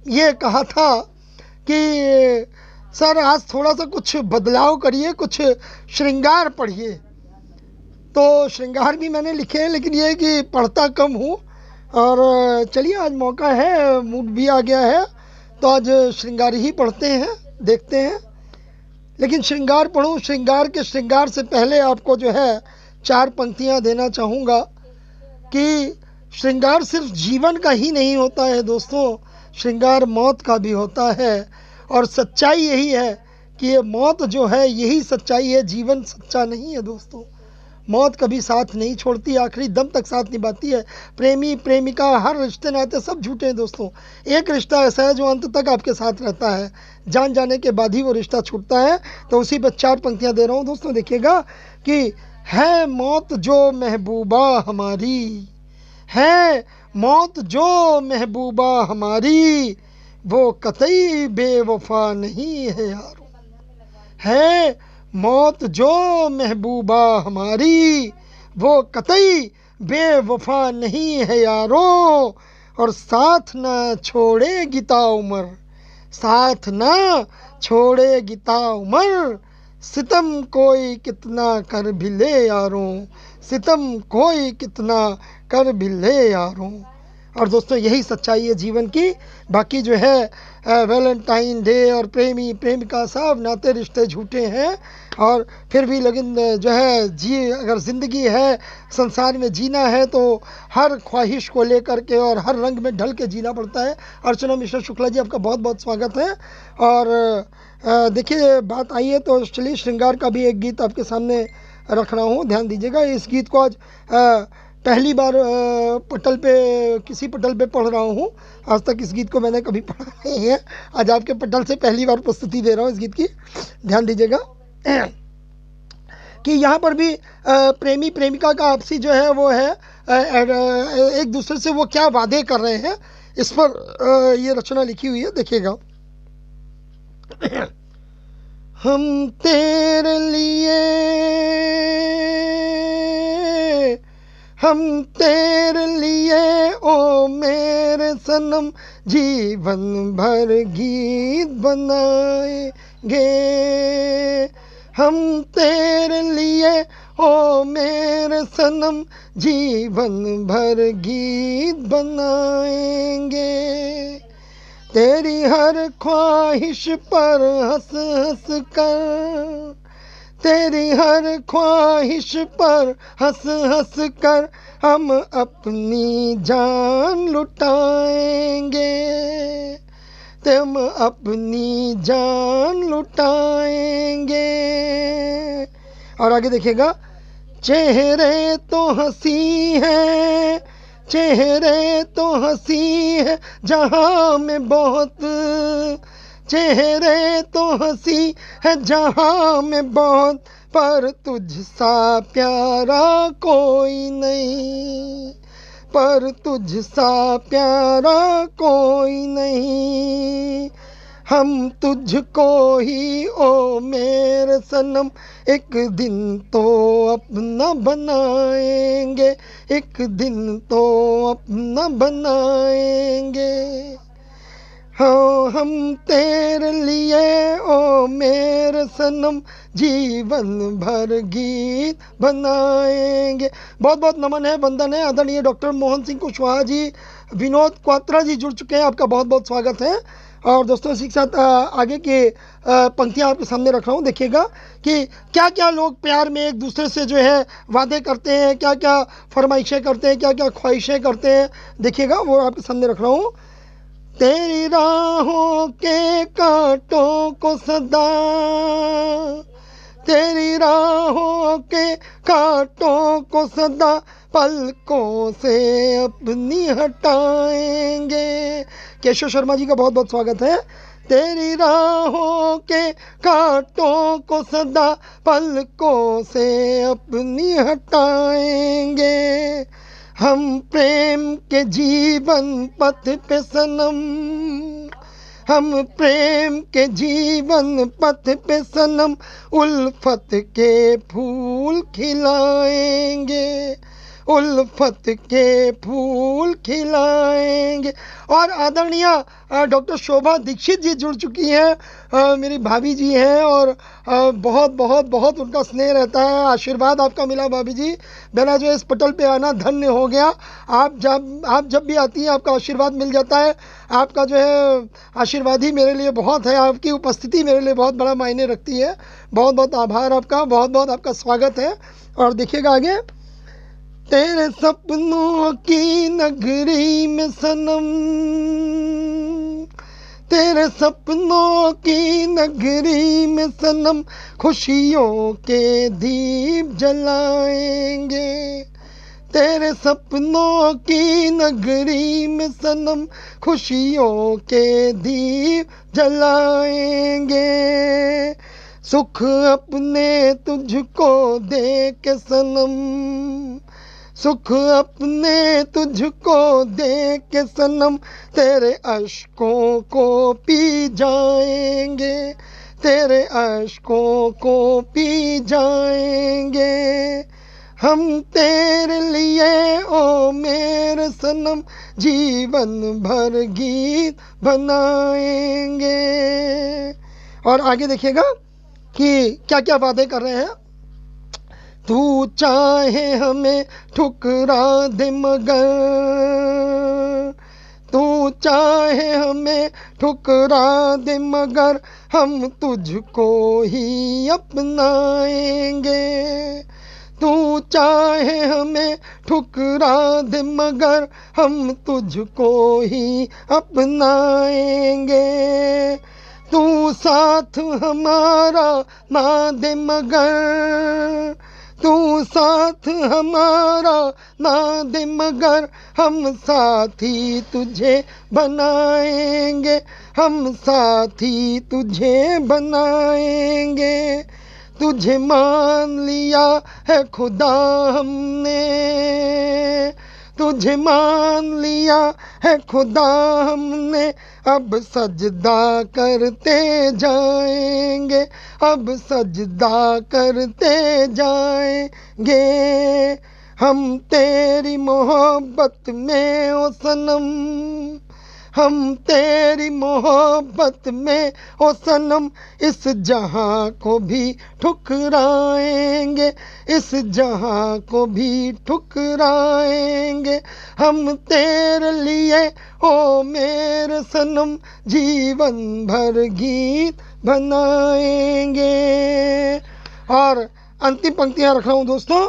ये कहा था कि सर आज थोड़ा सा कुछ बदलाव करिए, कुछ श्रृंगार पढ़िए। तो श्रृंगार भी मैंने लिखे हैं, लेकिन ये है कि पढ़ता कम हूँ। और चलिए आज मौका है, मूड भी आ गया है, तो आज श्रृंगार ही पढ़ते हैं, देखते हैं। लेकिन श्रृंगार पढ़ूँ, श्रृंगार के श्रृंगार से पहले आपको जो है 4 पंक्तियाँ देना चाहूँगा कि श्रृंगार सिर्फ जीवन का ही नहीं होता है दोस्तों, श्रृंगार मौत का भी होता है। और सच्चाई यही है कि ये मौत जो है यही सच्चाई है, जीवन सच्चा नहीं है दोस्तों। मौत कभी साथ नहीं छोड़ती, आखिरी दम तक साथ निभाती है। प्रेमी प्रेमिका हर रिश्ते नाते सब झूठे हैं दोस्तों। एक रिश्ता ऐसा है जो अंत तक आपके साथ रहता है, जान जाने के बाद ही वो रिश्ता छूटता है। तो उसी पर 4 पंक्तियाँ दे रहा हूँ दोस्तों, देखिएगा कि है मौत जो महबूबा हमारी, है मौत जो महबूबा हमारी, वो कतई बेवफा नहीं है यारो। है मौत जो महबूबा हमारी, वो कतई बेवफा नहीं है यारो। और साथ ना छोड़ेगी ताउमर, साथ ना छोड़ेगी ताउमर, सितम कोई कितना कर भी ले यारों, सितम कोई कितना कर भी ले यारों। और दोस्तों यही सच्चाई है जीवन की। बाकी जो है वैलेंटाइन डे और प्रेमी प्रेमिका सब नाते रिश्ते झूठे हैं। और फिर भी लेकिन जो है अगर ज़िंदगी है, संसार में जीना है, तो हर ख्वाहिश को लेकर के और हर रंग में ढल के जीना पड़ता है। अर्चना मिश्रा शुक्ला जी आपका बहुत बहुत स्वागत है। और देखिए बात आई है तो चलिए श्रृंगार का भी एक गीत आपके सामने रख रहा हूँ, ध्यान दीजिएगा। इस गीत को आज पहली बार पटल पे, किसी पटल पे पढ़ रहा हूँ। आज तक इस गीत को मैंने कभी पढ़ा नहीं है, आज आपके पटल से पहली बार प्रस्तुति दे रहा हूँ इस गीत की। ध्यान दीजिएगा कि यहाँ पर भी प्रेमी प्रेमिका का आपसी जो है वो है, एक दूसरे से वो क्या वादे कर रहे हैं, इस पर ये रचना लिखी हुई है, देखिएगा। हम तेरे लिए, हम तेरे लिए ओ मेरे सनम जीवन भर गीत बनाएंगे। हम तेरे लिए ओ मेरे सनम जीवन भर गीत बनाएंगे। तेरी हर ख्वाहिश पर हंस हंस कर, तेरी हर ख्वाहिश पर हंस हंस कर हम अपनी जान लुटाएंगे, तुम अपनी जान लुटाएंगे। और आगे देखिएगा, चेहरे तो हंसी है, चेहरे तो हंसी है जहाँ में बहुत, चेहरे तो हंसी है जहाँ में बहुत, पर तुझसा प्यारा कोई नहीं, पर तुझसा प्यारा कोई नहीं। हम तुझको ही ओ मेरे सनम एक दिन तो अपना बनाएंगे, एक दिन तो अपना बनाएंगे। हाँ हम तेरे लिए ओ मेरे सनम जीवन भर गीत बनाएंगे। बहुत बहुत नमन है, वंदन है। आदरणीय डॉक्टर मोहन सिंह कुशवाहा जी, विनोद क्वात्रा जी जुड़ चुके हैं, आपका बहुत बहुत स्वागत है। और दोस्तों इसी के साथ आगे के पंक्तियाँ आपके सामने रख रहा हूँ। देखिएगा कि क्या क्या लोग प्यार में एक दूसरे से जो है वादे करते हैं, क्या क्या फरमाइशें करते हैं, क्या क्या ख्वाहिशें करते हैं। देखिएगा वो आपके सामने रख रहा हूँ। तेरी राहों के कांटों को सदा, तेरी राहों के कांटों को सदा पलकों से अपनी हटाएंगे। केशव शर्मा जी का बहुत बहुत स्वागत है। तेरी राहों के कांटों को सदा पलकों से अपनी हटाएंगे। हम प्रेम के जीवन पथ पे सनम, हम प्रेम के जीवन पथ पे सनम उल्फत के फूल खिलाएंगे, उल्फत के फूल खिलाएंगे। और आदरणीय डॉक्टर शोभा दीक्षित जी जुड़ चुकी हैं, मेरी भाभी जी हैं, और बहुत बहुत बहुत उनका स्नेह रहता है। आशीर्वाद आपका मिला भाभी जी, मेरा जो इस पटल पे आना धन्य हो गया। आप जब भी आती हैं आपका आशीर्वाद मिल जाता है। आपका जो है आशीर्वाद ही मेरे लिए बहुत है, आपकी उपस्थिति मेरे लिए बहुत बड़ा मायने रखती है। बहुत बहुत आभार आपका, बहुत बहुत आपका स्वागत है। और देखिएगा आगे, तेरे सपनों की नगरी में सनम, तेरे सपनों की नगरी में सनम खुशियों के दीप जलाएंगे। तेरे सपनों की नगरी में सनम खुशियों के दीप जलाएंगे। सुख अपने तुझको दे के सनम, सुख अपने तुझको दे के सनम तेरे अश्कों को पी जाएंगे, तेरे अश्कों को पी जाएंगे। हम तेरे लिए ओ मेरे सनम जीवन भर गीत बनाएंगे। और आगे देखिएगा कि क्या क्या वादे कर रहे हैं। तू चाहे हमें ठुकरा दे मगर, तू चाहे हमें ठुकरा दे मगर हम तुझको ही अपनाएंगे। तू चाहे हमें ठुकरा दे मगर हम तुझको ही अपनाएंगे। तू साथ हमारा ना दे मगर, तू साथ हमारा ना दे मगर हम साथी तुझे बनाएंगे, हम साथी तुझे बनाएंगे। तुझे मान लिया है खुदा हमने, तुझे मान लिया है खुदा हमने, अब सजदा करते जाएंगे, अब सजदा करते जाएंगे। हम तेरी मोहब्बत में ओ सनम, हम तेरी मोहब्बत में ओ सनम इस जहां को भी ठुकराएंगे, इस जहां को भी ठुकराएंगे। हम तेरे लिए ओ मेरे सनम जीवन भर गीत बनाएंगे। और अंतिम पंक्तियां रख रहा हूँ दोस्तों,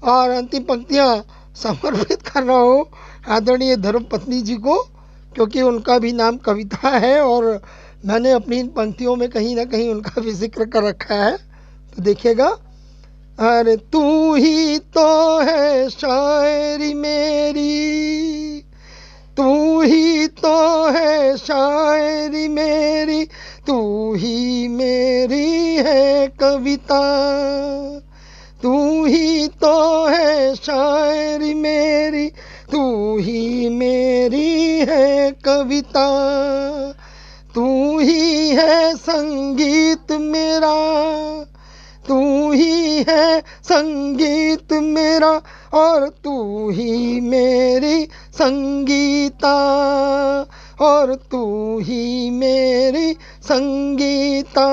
और अंतिम पंक्तियां समर्पित कर रहा हूँ आदरणीय धर्मपत्नी जी को, क्योंकि उनका भी नाम कविता है और मैंने अपनी इन पंक्तियों में कहीं ना कहीं उनका भी जिक्र कर रखा है। तो देखिएगा, अरे तू ही तो है शायरी मेरी, तू ही तो है शायरी मेरी, तू ही मेरी है कविता। तू ही तो है शायरी मेरी, तू ही मेरी है कविता। तू ही है संगीत मेरा, तू ही है संगीत मेरा, और तू ही मेरी संगीता, और तू ही मेरी संगीता।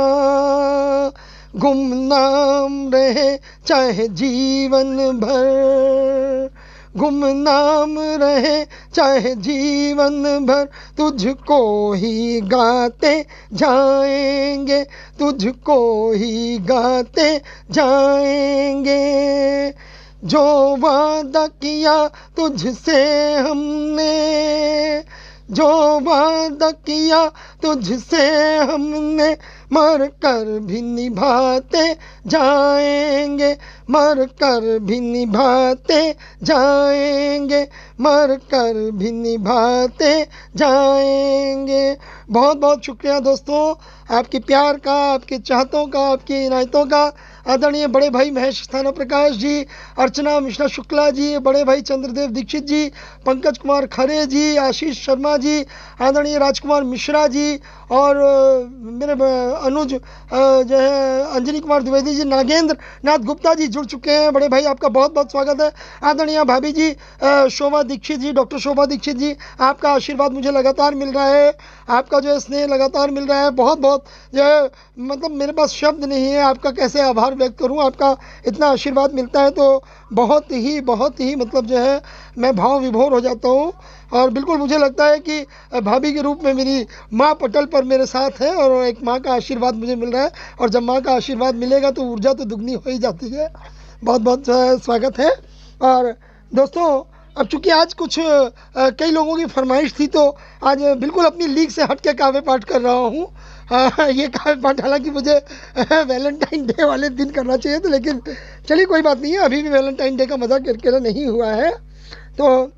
गुमनाम रहे चाहे जीवन भर, गुमनाम रहे चाहे जीवन भर, तुझको ही गाते जाएंगे, तुझको ही गाते जाएंगे। जो वादा किया तुझसे हमने, जो वादा किया तुझसे हमने, मर कर भी निभाते जाएंगे, मर कर भी निभाते जाएंगे, मर कर भी निभाते जाएंगे। बहुत बहुत शुक्रिया दोस्तों, आपके प्यार का, आपके चाहतों का, आपकी इनायतों का। आदरणीय बड़े भाई महेश थाना प्रकाश जी, अर्चना मिश्रा शुक्ला जी, बड़े भाई चंद्रदेव दीक्षित जी, पंकज कुमार खरे जी, आशीष शर्मा जी, आदरणीय राजकुमार मिश्रा जी, और मेरे अनुज जो है अंजनी कुमार द्विवेदी जी, नागेंद्र नाथ गुप्ता जी जुड़ चुके हैं। बड़े भाई आपका बहुत बहुत स्वागत है। आदरणीय भाभी जी शोभा दीक्षित जी, डॉक्टर शोभा दीक्षित जी, आपका आशीर्वाद मुझे लगातार मिल रहा है, आपका जो है स्नेह लगातार मिल रहा है। बहुत बहुत जो है मतलब मेरे पास शब्द नहीं है आपका कैसे आभार व्यक्त करूं। आपका इतना आशीर्वाद मिलता है तो बहुत ही मतलब जो है मैं भाव विभोर हो जाता हूं। और बिल्कुल मुझे लगता है कि भाभी के रूप में मेरी माँ पटल पर मेरे साथ है, और एक माँ का आशीर्वाद मुझे मिल रहा है, और जब माँ का आशीर्वाद मिलेगा तो ऊर्जा तो दुगनी हो ही जाती है। बहुत बहुत स्वागत है। और दोस्तों अब चूंकि आज कुछ कई लोगों की फरमाइश थी तो आज बिल्कुल अपनी लीग से हट के काव्य पाठ कर रहा हूँ। ये काव्य पाठ हालांकि मुझे वैलेंटाइन डे वाले दिन करना चाहिए था, लेकिन चलिए कोई बात नहीं है, अभी भी वैलेंटाइन डे का मज़ा किरकिरा नहीं हुआ है। तो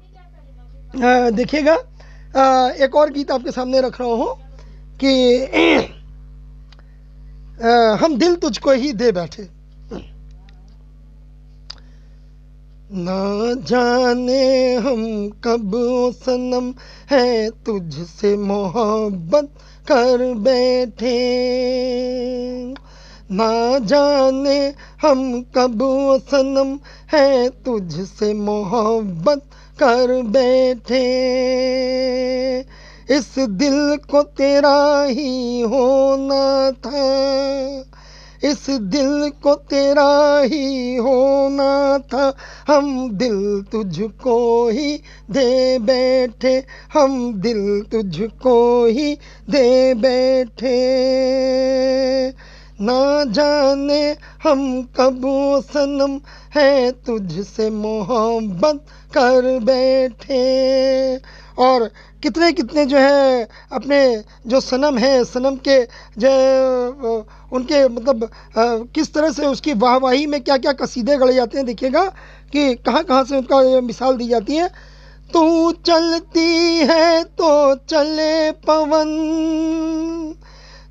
देखिएगा एक और गीत आपके सामने रख रहा हूँ कि हम दिल तुझको ही दे बैठे। ना जाने हम कब ओ सनम है तुझसे मोहब्बत कर बैठे, ना जाने हम कब ओ सनम है तुझसे मोहब्बत कर बैठे। इस दिल को तेरा ही होना था, इस दिल को तेरा ही होना था, हम दिल तुझको ही दे बैठे, हम दिल तुझको ही दे बैठे। ना जाने हम कब ओ सनम है तुझसे मोहब्बत कर बैठे। और कितने कितने जो है अपने जो सनम है, सनम के जो उनके मतलब किस तरह से उसकी वाहवाही में क्या क्या कसीदे गढ़े जाते हैं। देखिएगा कि कहाँ कहाँ से उनका मिसाल दी जाती है। तू चलती है तो चले पवन,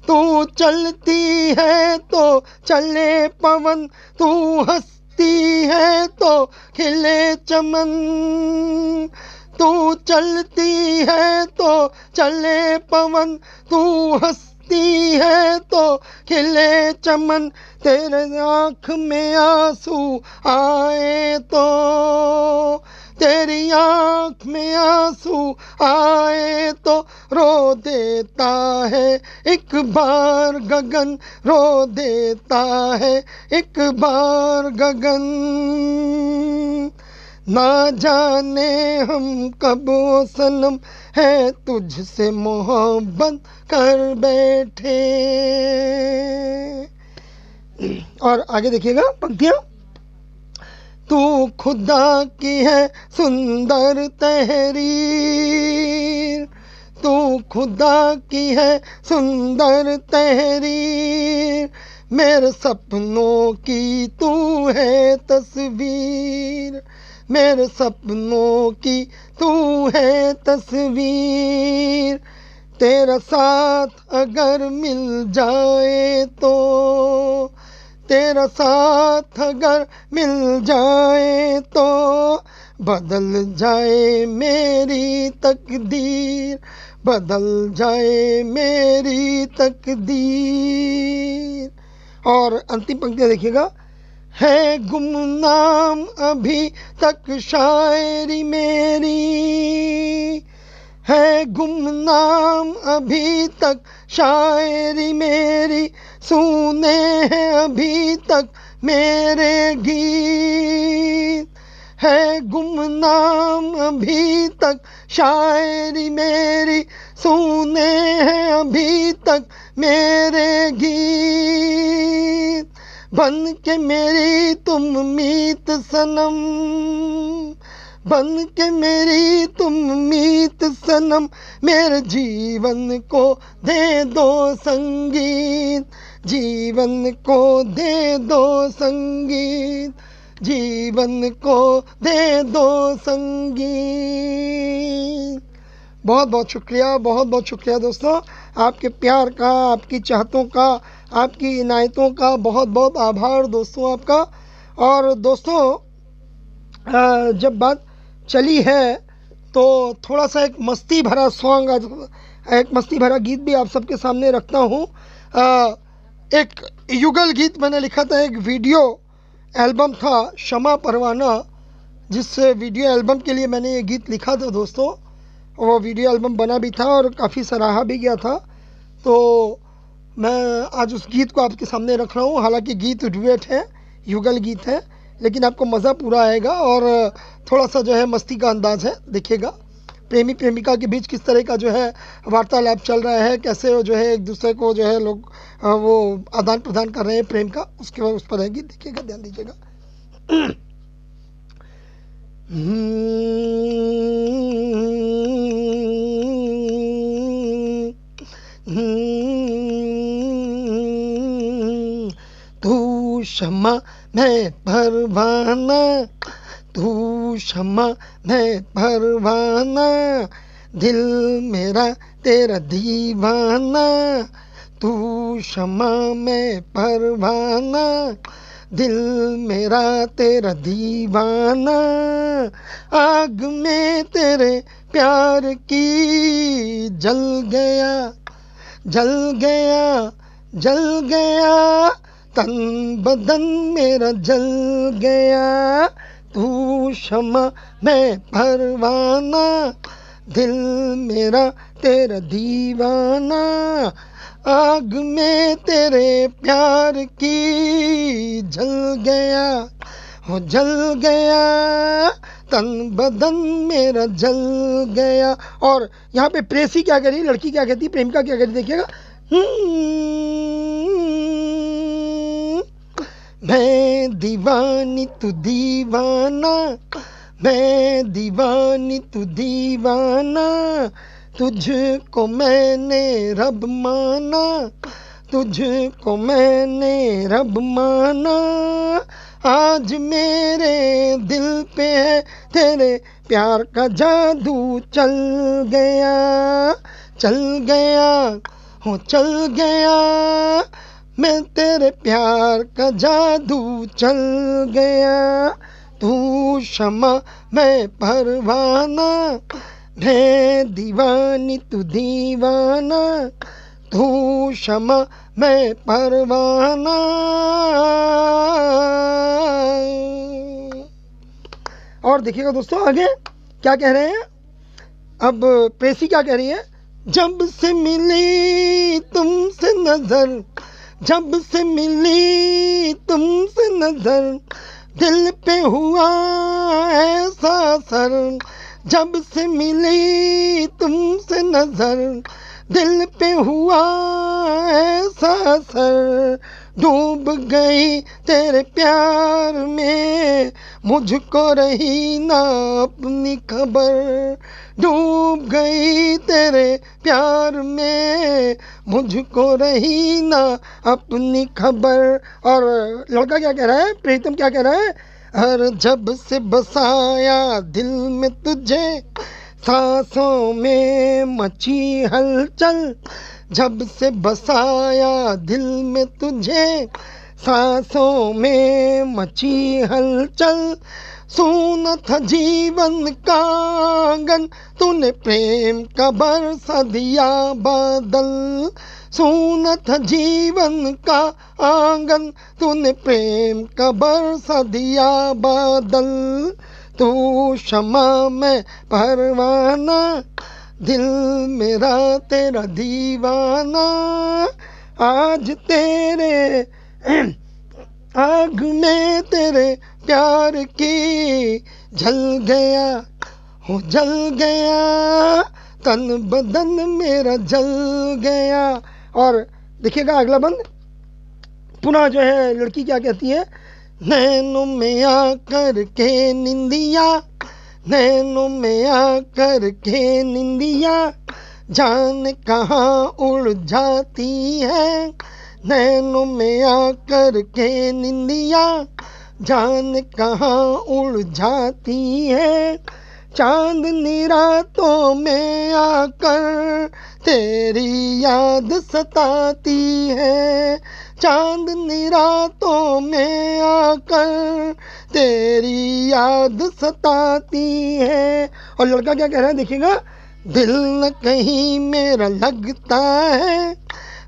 तू चलती है तो चले पवन, तू हंसती है तो खिले चमन, तू चलती है तो चले पवन, तू हंसती है तो खिले चमन। तेरे आँख में आंसू आए तो, तेरी आँख में आंसू आए तो रो देता है एक बार गगन, रो देता है एक बार गगन। ना जाने हम कब ओ सनम है तुझसे मोहब्बत कर बैठे। और आगे देखिएगा पंक्तियाँ। तू खुदा की है सुंदर तहरीर, तू खुदा की है सुंदर तहरीर, मेरे सपनों की तू है तस्वीर, मेरे सपनों की तू है तस्वीर। तेरा साथ अगर मिल जाए तो, तेरा साथ अगर मिल जाए तो बदल जाए मेरी तकदीर, बदल जाए मेरी तकदीर। और अंतिम पंक्ति देखिएगा, है गुमनाम अभी तक शायरी मेरी, है गुमनाम अभी तक शायरी मेरी, सुने हैं अभी तक मेरे गीत। है गुमनाम अभी तक शायरी मेरी, सुने हैं अभी तक मेरे गीत। बन के मेरी तुम मीत सनम, बन के मेरी तुम मीत सनम, मेरे जीवन को दे दो संगीत, जीवन को दे दो संगीत, जीवन को दे दो संगीत। बहुत बहुत शुक्रिया, बहुत बहुत शुक्रिया दोस्तों, आपके प्यार का, आपकी चाहतों का, आपकी इनायतों का बहुत बहुत आभार दोस्तों आपका। और दोस्तों जब बात चली है तो थोड़ा सा एक मस्ती भरा सॉन्ग, एक मस्ती भरा गीत भी आप सबके सामने रखता हूँ। एक युगल गीत मैंने लिखा था, एक वीडियो एल्बम था शमा परवाना, जिस वीडियो एल्बम के लिए मैंने ये गीत लिखा था दोस्तों। वो वीडियो एल्बम बना भी था और काफ़ी सराहा भी गया था। तो मैं आज उस गीत को आपके सामने रख रहा हूँ। हालांकि गीत डुएट है, युगल गीत है, लेकिन आपको मज़ा पूरा आएगा और थोड़ा सा जो है मस्ती का अंदाज़ है। देखिएगा प्रेमी प्रेमिका के बीच किस तरह का जो है वार्तालाप चल रहा है, कैसे जो है एक दूसरे को जो है लोग वो आदान प्रदान कर रहे हैं प्रेम का, उसके बाद उस पर है गीत। देखिएगा, ध्यान दीजिएगा। तू शमा मैं परवाना, तू शमा मैं परवाना, दिल मेरा तेरा दीवाना। तू शमा मैं परवाना, दिल मेरा तेरा दीवाना। आग में तेरे प्यार की जल गया, जल गया, जल गया, तन बदन मेरा जल गया। तू शमा मैं परवाना, दिल मेरा तेरा दीवाना। आग में तेरे प्यार की जल गया, हो जल गया, तन बदन मेरा जल गया। और यहाँ पे प्रेसी क्या कह रही, लड़की क्या कहती, प्रेमिका क्या कह रही, देखिएगा। मैं दीवानी तू दीवाना, मैं दीवानी तू दीवाना, तुझको मैंने रब माना, तुझको मैंने रब माना। आज मेरे दिल पे है तेरे प्यार का जादू चल गया, चल गया, हो चल गया, मैं तेरे प्यार का जादू चल गया। तू शमा मैं परवाना, मैं दीवानी तू दीवाना, तू शमा मैं परवाना। और देखिएगा दोस्तों आगे क्या कह रहे हैं। अब प्रेसी क्या कह रही है। जब से मिली तुमसे नजर, जब से मिली तुमसे नजर, दिल पे हुआ ऐसा असर। जब से मिली तुमसे नजर, दिल पे हुआ ऐसा असर। डूब गई तेरे प्यार में, मुझको रही ना अपनी खबर। डूब गई तेरे प्यार में, मुझको रही ना अपनी खबर। और लड़का क्या कह रहा है, प्रीतम क्या कह रहा है। और जब से बसाया दिल में तुझे, सांसों में मची हलचल। जब से बसाया दिल में तुझे, सांसों में मची हलचल। सूना था जीवन का आंगन, तूने प्रेम का बरसा दिया बादल। सूना था जीवन का आंगन, तूने प्रेम का बरसा दिया बादल। तू शमा मैं परवाना, दिल मेरा तेरा दीवाना। आज तेरे आग में तेरे प्यार की जल गया, हो जल गया, तन बदन मेरा जल गया। और देखिएगा अगला बंद, पुनः जो है लड़की क्या कहती है, नैनों में आकर के निंदिया, नैनों में आकर के निंदिया, जान कहाँ उड़ जाती है। नैनों में आकर के निंदिया, जान कहाँ उड़ जाती है। चांदनी रातों में आकर तेरी याद सताती है। चांदनी रातों में आकर तेरी याद सताती है। और लड़का क्या कह रहा है देखिएगा, दिल न कहीं मेरा लगता है,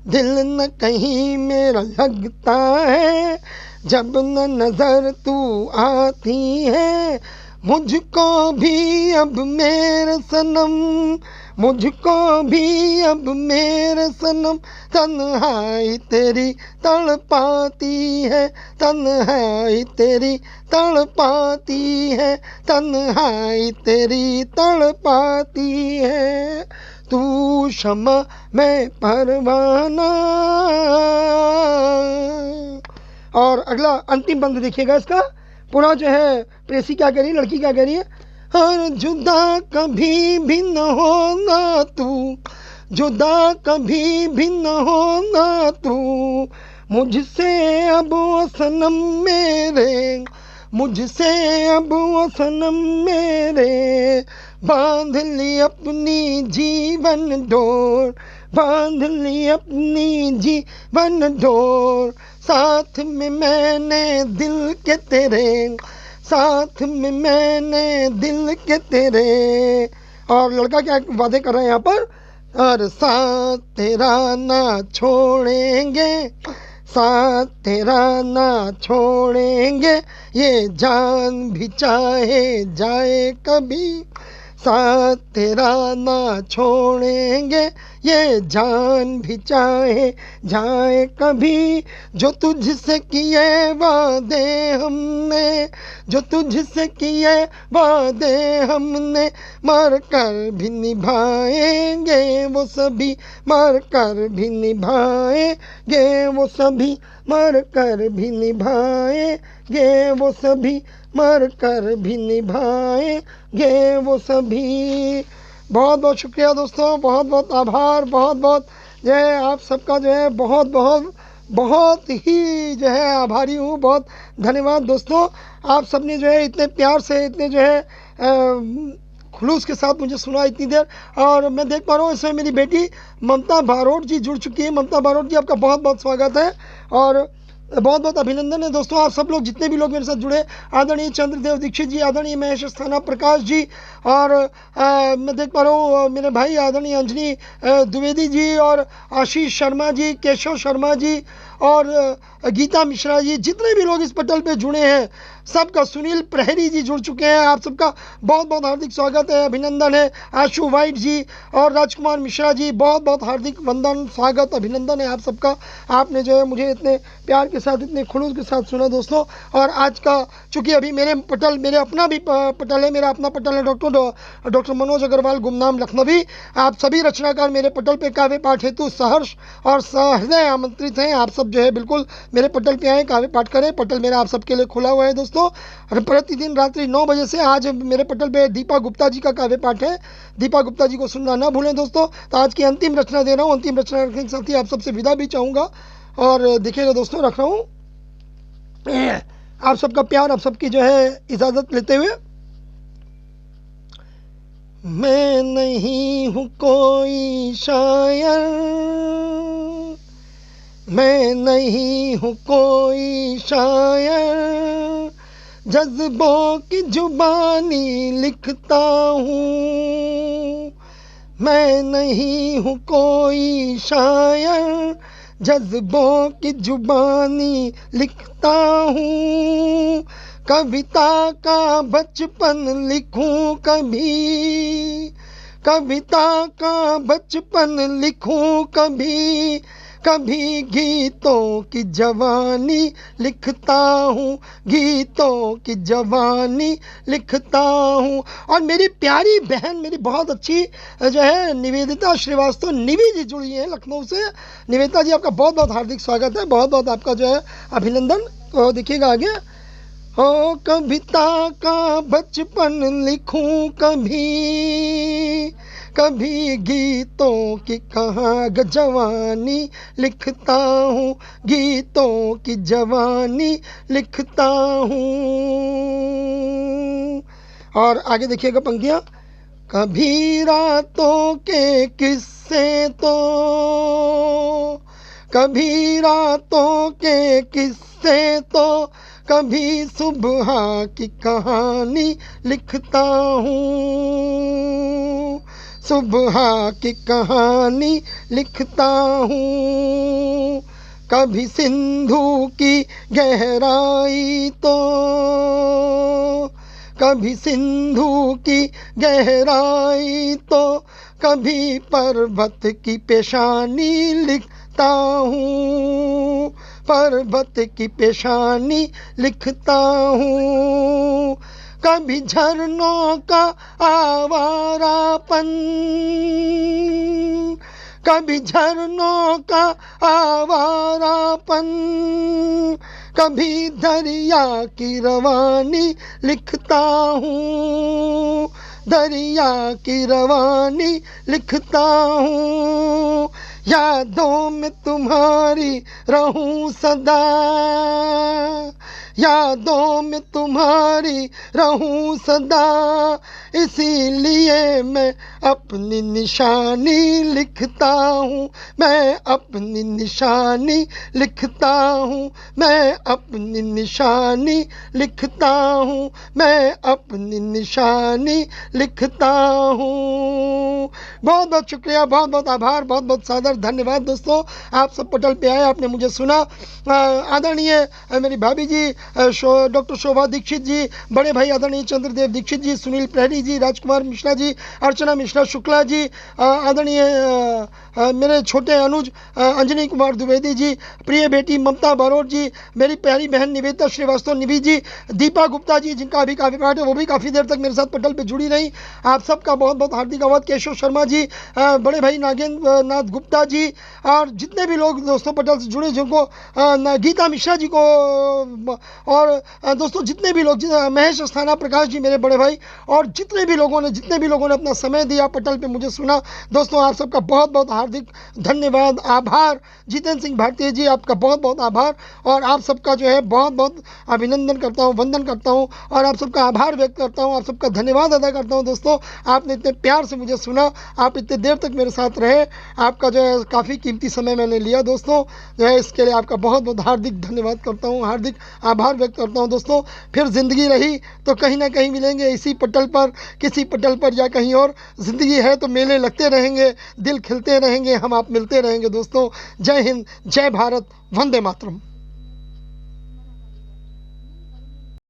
दिल न कहीं मेरा लगता है, जब न नजर तू आती है। मुझको भी अब मेरे सनम, मुझको भी अब मेरे सनम, तन्हाई तेरी तड़पाती है, तन्हाई तेरी तड़पाती है, तन्हाई तेरी तड़पाती है। तू शमा मैं परवाना। और अगला अंतिम बंद देखिएगा इसका, पुनः जो है प्रेसी क्या कह रही है, लड़की क्या कह रही है, और जुदा कभी भी न होना तू, जुदा कभी भी न होना तू, मुझसे अब ओ सनम मेरे, मुझसे अब ओ सनम मेरे। बांध ली अपनी जीवन डोर, बांध ली अपनी जीवन डोर, साथ में मैंने दिल के तेरे, साथ में मैंने दिल के तेरे। और लड़का क्या वादे कर रहा है यहाँ पर, और साथ तेरा ना छोड़ेंगे, साथ तेरा ना छोड़ेंगे, ये जान भी चाहे जाए कभी, साथ तेरा ना छोड़ेंगे, ये जान भी चाहे जाए कभी। जो तुझसे किए वादे हमने, जो तुझसे किए वादे हमने, मर कर भी निभाएंगे वो सभी, मर कर भी निभाएंगे वो सभी, मर कर भी निभाएंगे वो सभी, मर कर भी निभाएंगे वो सभी। बहुत बहुत शुक्रिया दोस्तों, बहुत बहुत आभार, बहुत बहुत जो है आप सबका जो है बहुत बहुत बहुत ही जो है आभारी हूँ। बहुत धन्यवाद दोस्तों, आप सब ने जो है इतने प्यार से, इतने जो है खुलूस के साथ मुझे सुना इतनी देर। और मैं देख पा रहा हूँ इसमें मेरी बेटी ममता बारोट जी जुड़ चुकी है। ममता बारोट जी, आपका बहुत बहुत स्वागत है और बहुत बहुत अभिनंदन है दोस्तों। आप सब लोग जितने भी लोग मेरे साथ जुड़े, आदरणीय चंद्रदेव दीक्षित जी, आदरणीय महेश अस्थाना प्रकाश जी, और मैं देख पा रहा हूँ मेरे भाई आदरणीय अंजनी द्विवेदी जी, और आशीष शर्मा जी, केशव शर्मा जी, और गीता मिश्रा जी, जितने भी लोग इस पटल पे जुड़े हैं सबका, सुनील प्रहरी जी जुड़ चुके हैं, आप सबका बहुत बहुत हार्दिक स्वागत है, अभिनंदन है। आशु वाइट जी और राजकुमार मिश्रा जी, बहुत बहुत हार्दिक वंदन, स्वागत, अभिनंदन है आप सबका। आपने जो है मुझे इतने प्यार के साथ, इतने खुलूस के साथ सुना दोस्तों। और आज का चूँकि अभी मेरे पटल, मेरे अपना भी पटल है, मेरा अपना पटल है डॉक्टर मनोज अग्रवाल गुमनाम लखनवी। आप सभी रचनाकार मेरे पटल पे काव्य पाठ हेतु सहर्ष और सहृदय आमंत्रित हैं। आप सब जो है बिल्कुल मेरे पटल पे आए, काव्य पाठ करें। पटल मेरा आप सबके लिए खुला हुआ है दोस्तों। प्रतिदिन रात्रि 9 बजे से आज मेरे पटल पे दीपा गुप्ता जी का काव्य पाठ है। दीपा गुप्ता जी को सुनना ना भूलें दोस्तों। तो आज की अंतिम रचना दे रहा हूँ, अंतिम रचना रखने के साथ ही आप सबसे विदा भी चाहूँगा। और देखिएगा दोस्तों, रख रहा हूँ, आप सबका प्यार, आप सबकी जो है इजाज़त लेते हुए, मैं नहीं हूँ कोई शायर, मैं नहीं हूँ कोई शायर, जज्बों की जुबानी लिखता हूँ। मैं नहीं हूँ कोई शायर, जज्बों की जुबानी लिखता हूँ। कविता का बचपन लिखूं कभी, कविता का बचपन लिखूं कभी, कभी गीतों की जवानी लिखता हूँ, गीतों की जवानी लिखता हूँ। और मेरी प्यारी बहन, मेरी बहुत अच्छी जो है निवेदिता श्रीवास्तव, निवी जी जुड़ी हैं लखनऊ से। निवेदिता जी, आपका बहुत बहुत हार्दिक स्वागत है, बहुत बहुत आपका जो है अभिनंदन। तो देखिएगा आगे, हो कविता का बचपन लिखूं कभी, कभी गीतों की कहाँ जवानी लिखता हूँ, गीतों की जवानी लिखता हूँ। और आगे देखिएगा पंक्तियाँ, कभी रातों के किस्से तो, कभी रातों के किस्से तो, कभी सुबह की कहानी लिखता हूँ, सुबह की कहानी लिखता हूँ। कभी सिंधु की गहराई तो, कभी सिंधु की गहराई तो, कभी पर्वत की पेशानी लिखता हूँ, पर्वत की पेशानी लिखता हूँ। कभी झरनों का आवारापन, कभी झरनों का आवारापन, कभी दरिया की रवानी लिखता हूँ, दरिया की रवानी लिखता हूँ। यादों में तुम्हारी रहूं सदा, यादों में तुम्हारी रहूं सदा, इसीलिए मैं अपनी निशानी लिखता हूँ, मैं अपनी निशानी लिखता हूँ, मैं अपनी निशानी लिखता हूँ, मैं अपनी निशानी लिखता हूँ। बहुत बहुत शुक्रिया, बहुत बहुत आभार, बहुत बहुत सादर धन्यवाद दोस्तों, आप सब पटल पे आए, आपने मुझे सुना। आदरणीय मेरी भाभी जी डॉक्टर शोभा दीक्षित जी, बड़े भाई आदरणीय चंद्रदेव दीक्षित जी, सुनील प्रहरी जी, राजकुमार मिश्रा जी, अर्चना मिश्रा शुक्ला जी, आदरणीय मेरे छोटे अनुज अंजनी कुमार द्विवेदी जी, प्रिय बेटी ममता बारोट जी, मेरी प्यारी बहन निवेदिता श्रीवास्तव निवी जी, दीपा गुप्ता जी जिनका अभी काफ़ी पार्ट है, वो भी काफ़ी देर तक मेरे साथ पटल पे जुड़ी रही, आप सबका बहुत बहुत हार्दिक आभार। केशव शर्मा जी, बड़े भाई नागेंद्र नाथ गुप्ता जी, और जितने भी लोग दोस्तों पटल से जुड़े, जिनको गीता मिश्रा जी को, और दोस्तों जितने भी लोग, महेश अस्थाना प्रकाश जी मेरे बड़े भाई, और जितने भी लोगों ने अपना समय दिया पटल पे मुझे सुना, दोस्तों आप सबका बहुत बहुत हार्दिक धन्यवाद, आभार। जितेंद्र सिंह भारतीय जी, आपका बहुत बहुत आभार, और आप सबका जो है बहुत बहुत अभिनंदन करता हूँ, वंदन करता हूँ, और आप सबका आभार व्यक्त करता हूँ, आप सबका धन्यवाद अदा करता हूँ। दोस्तों आपने इतने प्यार से मुझे सुना, आप इतने देर तक मेरे साथ रहे, आपका जो है काफ़ी कीमती समय मैंने लिया दोस्तों, जो है इसके लिए आपका बहुत बहुत हार्दिक धन्यवाद करता हूँ, हार्दिक आभार व्यक्त करता हूँ। दोस्तों फिर ज़िंदगी रही तो कहीं ना कहीं मिलेंगे, इसी पटल पर, किसी पटल पर या कहीं और। ज़िंदगी है तो मेले लगते रहेंगे, दिल खिलते रहेंगे, हम आप मिलते रहेंगे दोस्तों। जय हिंद, जय भारत, वंदे मातरम।